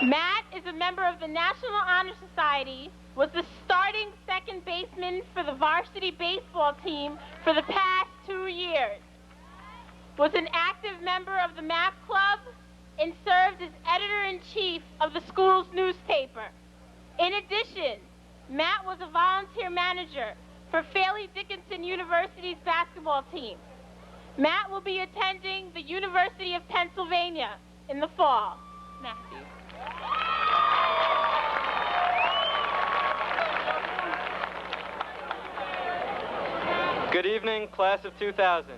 Matt is a member of the National Honor Society, was the starting second baseman for the varsity baseball team for the past 2 years, was an active member of the MAP Club, and served as editor-in-chief of the school's newspaper. In addition, Matt was a volunteer manager for Fairleigh Dickinson University's basketball team. Matt will be attending the University of Pennsylvania in the fall. Matthew. Good evening, class of 2000.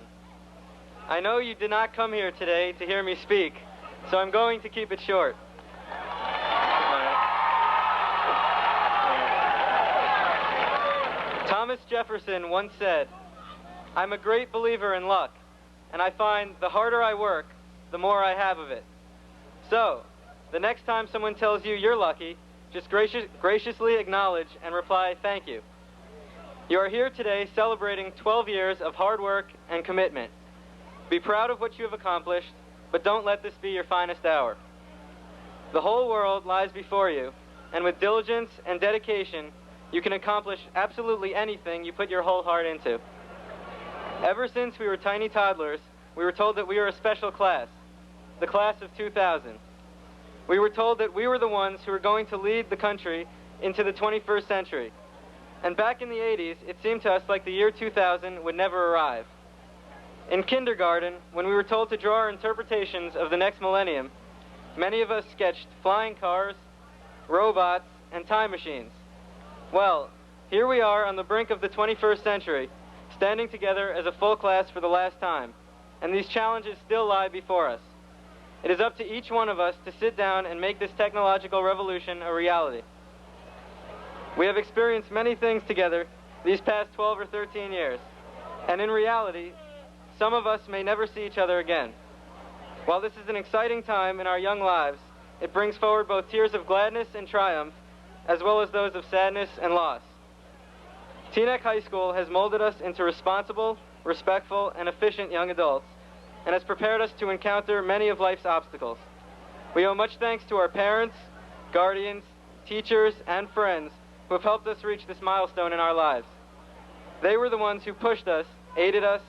I know you did not come here today to hear me speak, so I'm going to keep it short. Thomas Jefferson once said, "I'm a great believer in luck, and I find the harder I work, the more I have of it." So, the next time someone tells you you're lucky, just graciously acknowledge and reply, "Thank you." You are here today celebrating 12 years of hard work and commitment. Be proud of what you have accomplished, but don't let this be your finest hour. The whole world lies before you, and with diligence and dedication, you can accomplish absolutely anything you put your whole heart into. Ever since we were tiny toddlers, we were told that we were a special class, the class of 2000. We were told that we were the ones who were going to lead the country into the 21st century. And back in the 80s, it seemed to us like the year 2000 would never arrive. In kindergarten, when we were told to draw our interpretations of the next millennium, many of us sketched flying cars, robots, and time machines. Well, here we are on the brink of the 21st century, standing together as a full class for the last time, and these challenges still lie before us. It is up to each one of us to sit down and make this technological revolution a reality. We have experienced many things together these past 12 or 13 years, and in reality, some of us may never see each other again. While this is an exciting time in our young lives, it brings forward both tears of gladness and triumph, as well as those of sadness and loss. Teaneck High School has molded us into responsible, respectful, and efficient young adults, and has prepared us to encounter many of life's obstacles. We owe much thanks to our parents, guardians, teachers, and friends who have helped us reach this milestone in our lives. They were the ones who pushed us, aided us,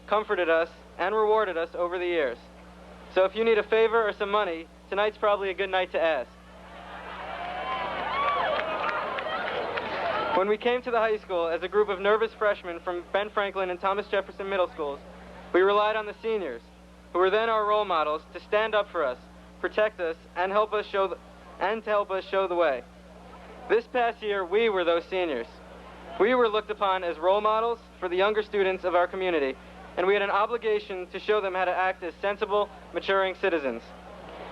comforted us, and rewarded us over the years. So if you need a favor or some money, tonight's probably a good night to ask. When we came to the high school as a group of nervous freshmen from Ben Franklin and Thomas Jefferson middle schools, we relied on the seniors, who were then our role models, to stand up for us, protect us, and to help us show the way. This past year, we were those seniors. We were looked upon as role models for the younger students of our community, and we had an obligation to show them how to act as sensible, maturing citizens.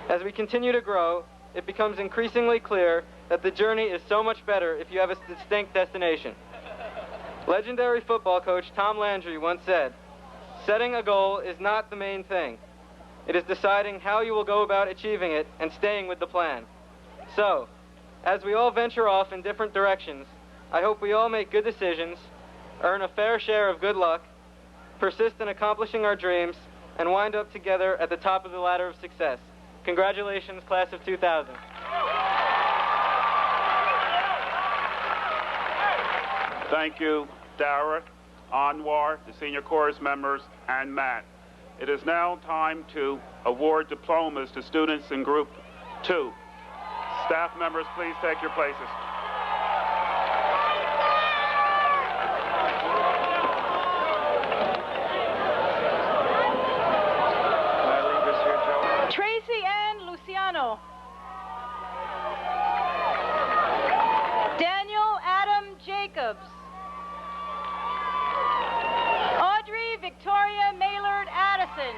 As we continue to grow, it becomes increasingly clear that the journey is so much better if you have a distinct destination. Legendary football coach Tom Landry once said, "Setting a goal is not the main thing. It is deciding how you will go about achieving it and staying with the plan." So, as we all venture off in different directions, I hope we all make good decisions, earn a fair share of good luck, persist in accomplishing our dreams, and wind up together at the top of the ladder of success. Congratulations, class of 2000. Thank you, Dara, Anwar, the senior chorus members, and Matt. It is now time to award diplomas to students in Group 2. Staff members, please take your places. Tracy Ann Luciano. Daniel Adam Jacobs. Audrey Victoria Maylard Addison.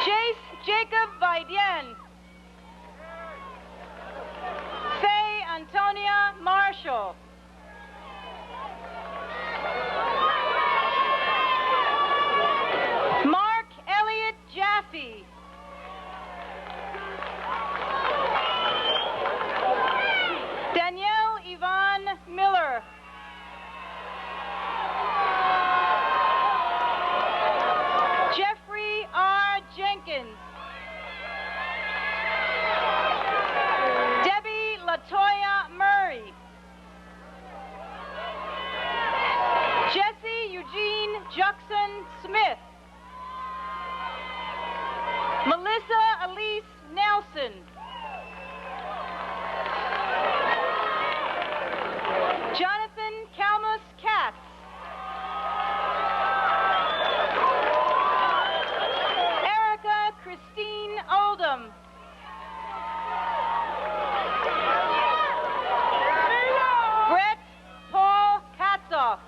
Jace Jacob Vidien. Faye Antonia Marshall. Mark Elliott Jaffe. Elise Nelson. Jonathan Kalmus Katz. Erica Christine Oldham. Brett Paul Katzoff.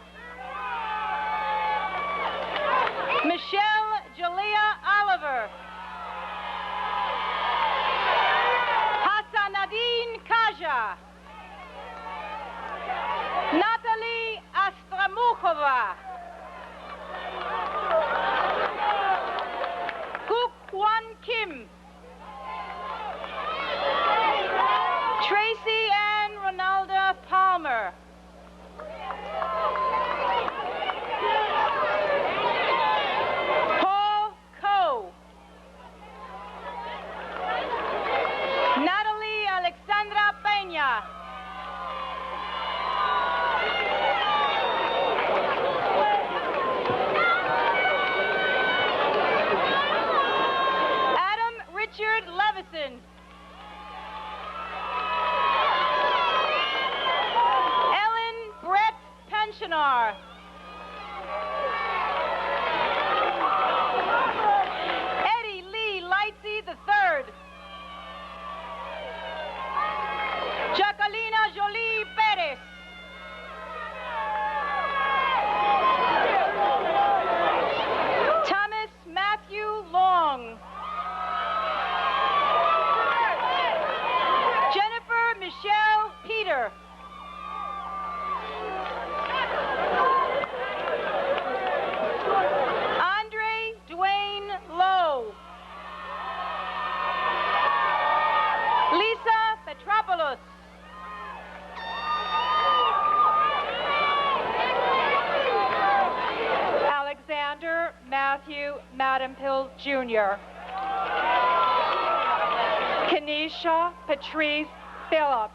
Michelle Jalea Oliver. Hassanadine Kaja. Natalie Astramukhova. Kuk Kwan Kim. Tracy Ann Ronalda Palmer. Paul Coe. Natalie Alexandra Peña. Adam Richard Levison. Ellen Brett Pensionar. Eddie Lee Lightsey III. Jacquelina Jolie Perez. Thomas Matthew Long. Jennifer Michelle Peter. Andre Dwayne Lowe. Lisa Petropoulos. Alexander Matthew Madampill Jr. Kenesha Patrice Phillips.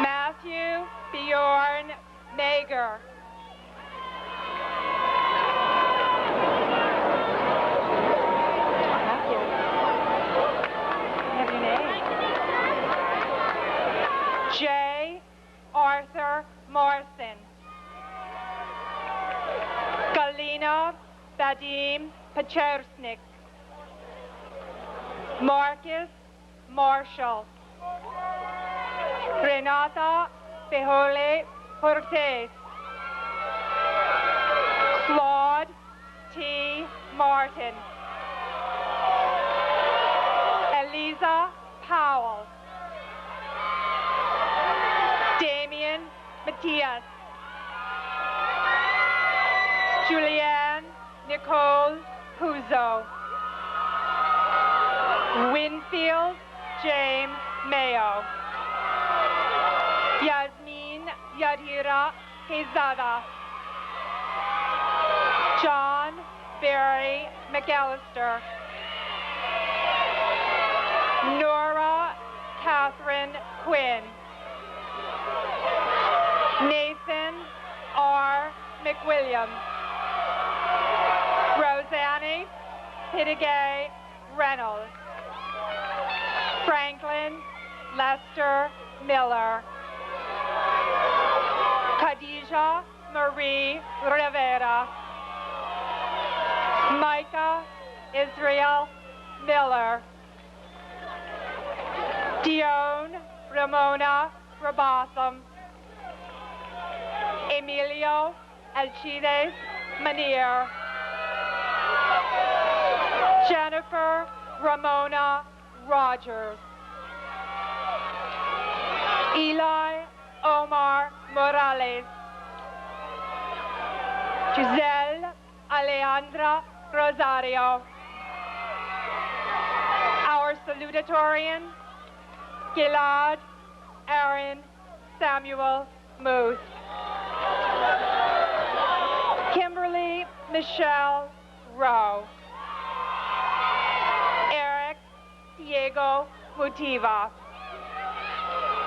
Matthew Bjorn Mager. Matthew. Have your name. J. Arthur Morrison. Galina Vadim Pachersnik. Marcus Marshall. Renata Fejole Cortez. Claude T. Martin. Eliza Powell. Damien Matias. Julianne Nicole Puzo. Winfield James Mayo. Yasmin Yadira Quezada. John Barry McAllister. Nora Catherine Quinn. Nathan R. McWilliam. Rosanne Pitigay Reynolds. Franklin Lester Miller. Khadija Marie Rivera. Micah Israel Miller. Dion Ramona Rabatham. Emilio Alcides Manier. Jennifer Ramona Rogers. Eli Omar Morales. Giselle Alejandra Rosario. Our salutatorian, Gilad Aaron Samuel Muth. Kimberly Michelle Rowe. Eric Diego Mutiva.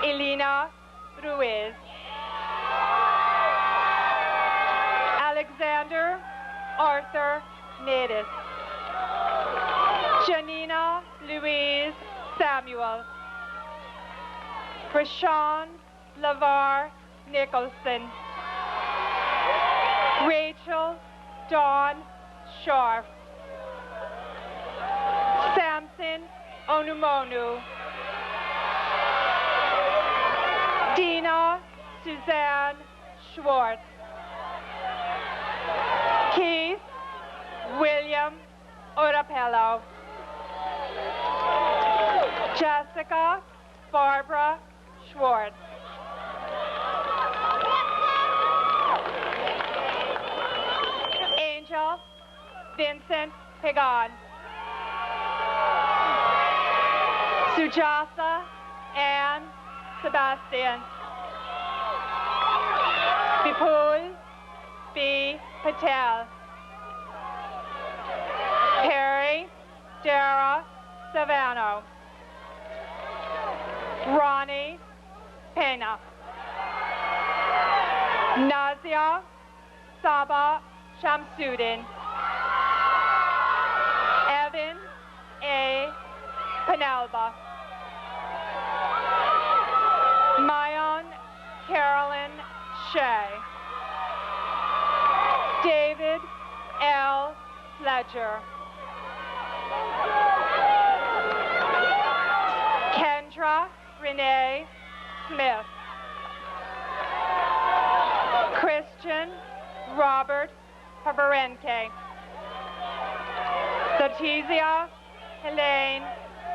Elena Ruiz. Alexander Arthur Nadis. Janina Louise Samuel. Rashawn LaVar Nicholson. Rachel Dawn Sharf. Samson Onumonu. Dina Suzanne Schwartz. Keith William Orapello. Jessica Barbara Schwartz. Angel Vincent Pagan. Sujatha Ann Sebastian. Vipul B. Patel. Perry Dara Savano. Ronnie Pena. Nazia Saba Shamsuddin. Evan A. Penalba. Mayon Carolyn Shea. David L. Fletcher. Kendra Renee Smith. Christian Robert Pabarenke. Letizia Helene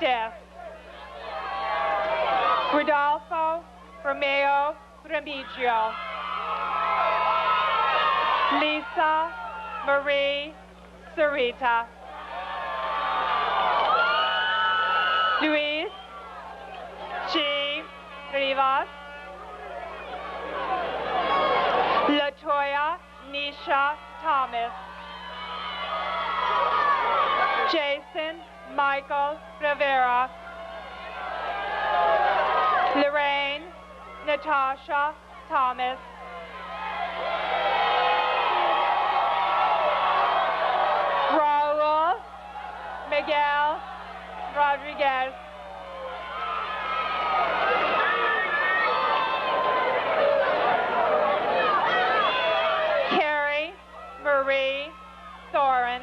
Death. Rodolfo Romeo Remigio. Lisa Marie Sarita. Luis G. Rivas. Latoya Nisha Thomas. Jason Michael Rivera. Lorraine Natasha Thomas. Raul Miguel Rodriguez. Carrie Marie Thorin.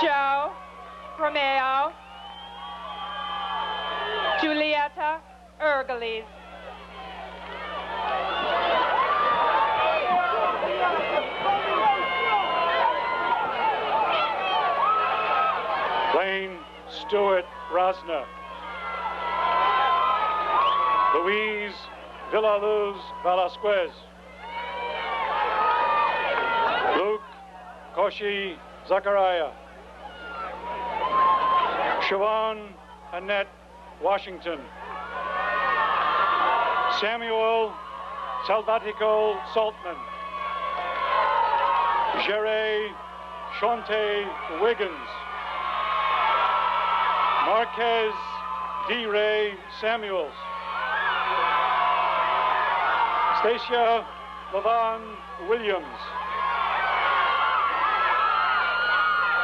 Joe Romeo. Julieta Ergeles. Blaine Stewart Rosner. Louise Villaluz Velasquez. Luke Koshi Zachariah. Siobhan Annette Washington. Samuel Salvatico Saltman. Jere Shante Wiggins. Marquez D. Ray Samuels. Stacia Lavon Williams.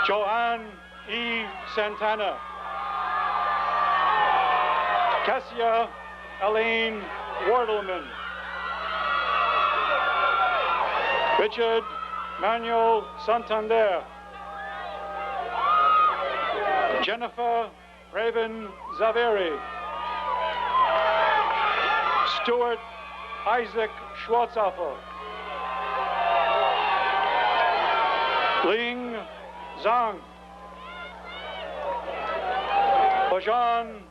Joanne E. Santana. Cassia Aline Wardelman. Richard Manuel Santander. Jennifer Raven Zaveri. Stuart Isaac Schwartzhofer. Ling Zhang. Bajan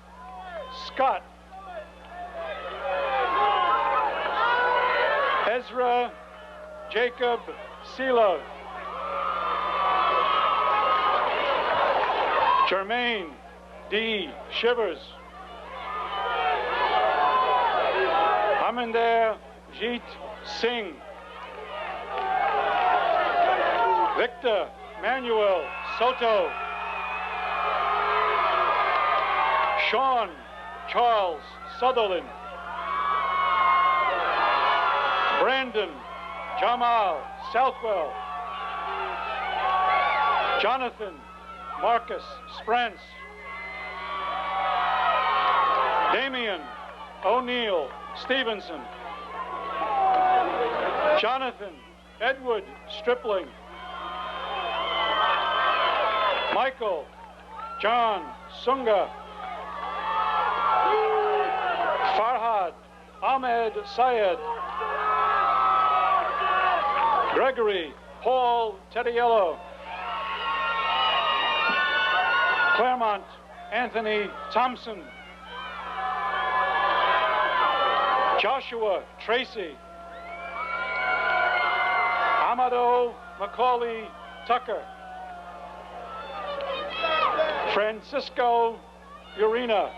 Scott. Ezra Jacob Sela. Jermaine D. Shivers. Aminder Jeet Singh. Victor Manuel Soto. Sean Charles Sutherland. Brandon Jamal Southwell. Jonathan Marcus Sprance. Damian O'Neill Stevenson. Jonathan Edward Stripling. Michael John Sunga. Farhad Ahmed Syed. Gregory Paul Tediello. Claremont Anthony Thompson. Joshua Tracy. Amado Macaulay Tucker. Francisco Urena.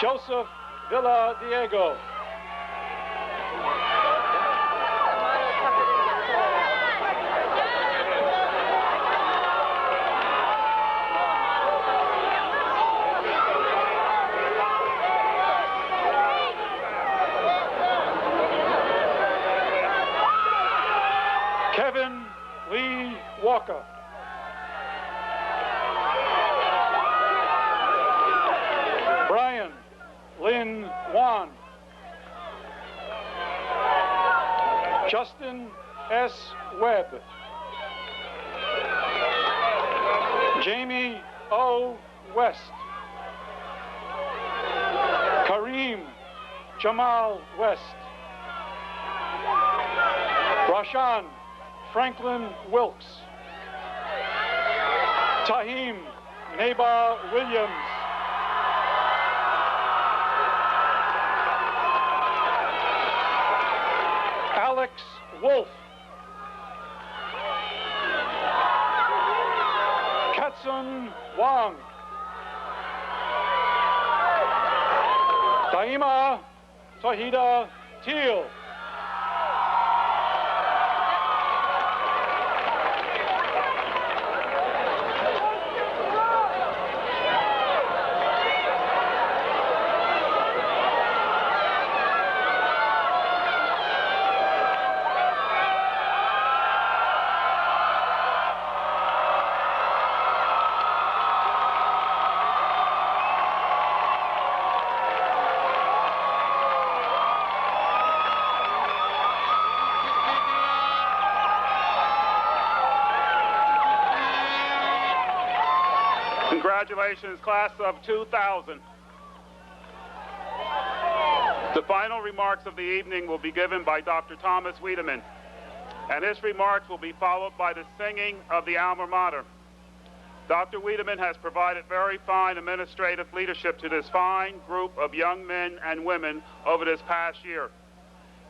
Joseph Villa Diego. Kevin Lee Walker. Brian Lynn Wan. Justin S. Webb. Jamie O. West. Kareem Jamal West. Rashan Franklin Wilkes. Tahim Neba Williams. Alex Wolf. Katsun Wang. Taima Tahida Teal. Congratulations, class of 2000. The final remarks of the evening will be given by Dr. Thomas Wiedemann, and his remarks will be followed by the singing of the alma mater. Dr. Wiedemann has provided very fine administrative leadership to this fine group of young men and women over this past year.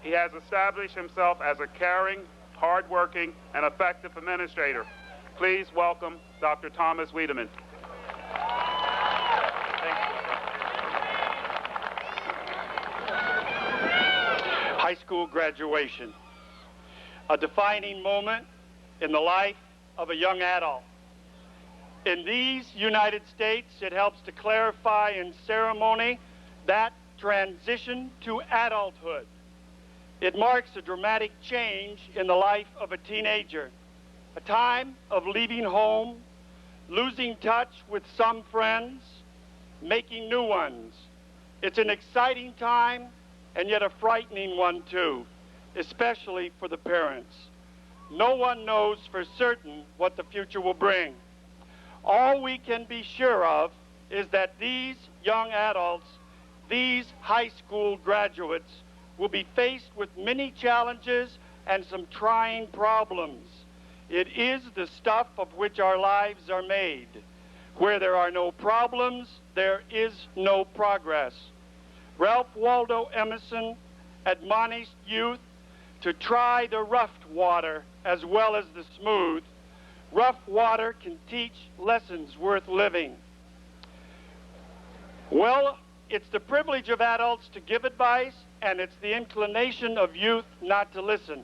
He has established himself as a caring, hardworking, and effective administrator. Please welcome Dr. Thomas Wiedemann. High school graduation, a defining moment in the life of a young adult. In these United States, it helps to clarify in ceremony that transition to adulthood. It marks a dramatic change in the life of a teenager, a time of leaving home, losing touch with some friends, making new ones. It's an exciting time, and yet a frightening one too, especially for the parents. No one knows for certain what the future will bring. All we can be sure of is that these young adults, these high school graduates, will be faced with many challenges and some trying problems. It is the stuff of which our lives are made. Where there are no problems, there is no progress. Ralph Waldo Emerson admonished youth to try the rough water as well as the smooth. Rough water can teach lessons worth living. Well, it's the privilege of adults to give advice, and it's the inclination of youth not to listen.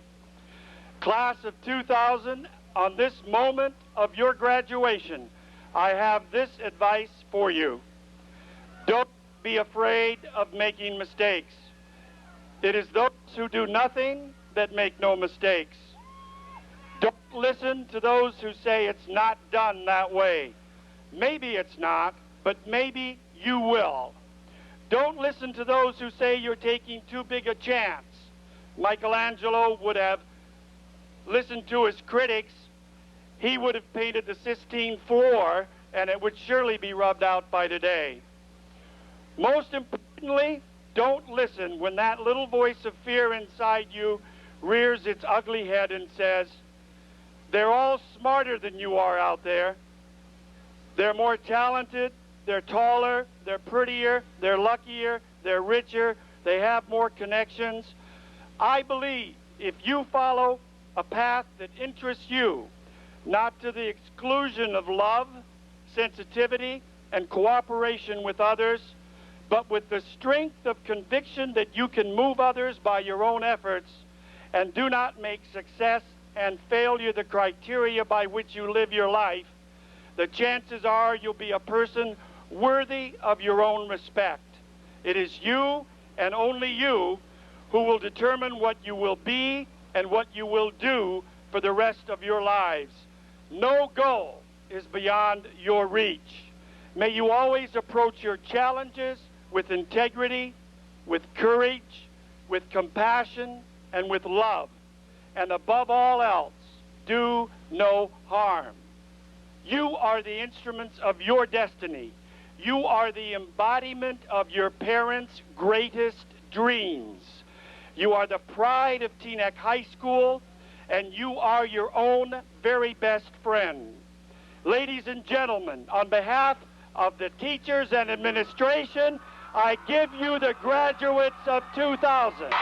Class of 2000, on this moment of your graduation, I have this advice for you. Don't be afraid of making mistakes. It is those who do nothing that make no mistakes. Don't listen to those who say it's not done that way. Maybe it's not, but maybe you will. Don't listen to those who say you're taking too big a chance. Michelangelo would have listened to his critics. He would have painted the Sistine floor, and it would surely be rubbed out by today. Most importantly, don't listen when that little voice of fear inside you rears its ugly head and says, they're all smarter than you are out there. They're more talented, they're taller, they're prettier, they're luckier, they're richer, they have more connections. I believe if you follow a path that interests you, not to the exclusion of love, sensitivity, and cooperation with others, but with the strength of conviction that you can move others by your own efforts, and do not make success and failure the criteria by which you live your life, the chances are you'll be a person worthy of your own respect. It is you and only you who will determine what you will be and what you will do for the rest of your lives. No goal is beyond your reach. May you always approach your challenges with integrity, with courage, with compassion, and with love. And above all else, do no harm. You are the instruments of your destiny. You are the embodiment of your parents' greatest dreams. You are the pride of Teaneck High School, and you are your own very best friend. Ladies and gentlemen, on behalf of the teachers and administration, I give you the graduates of 2000.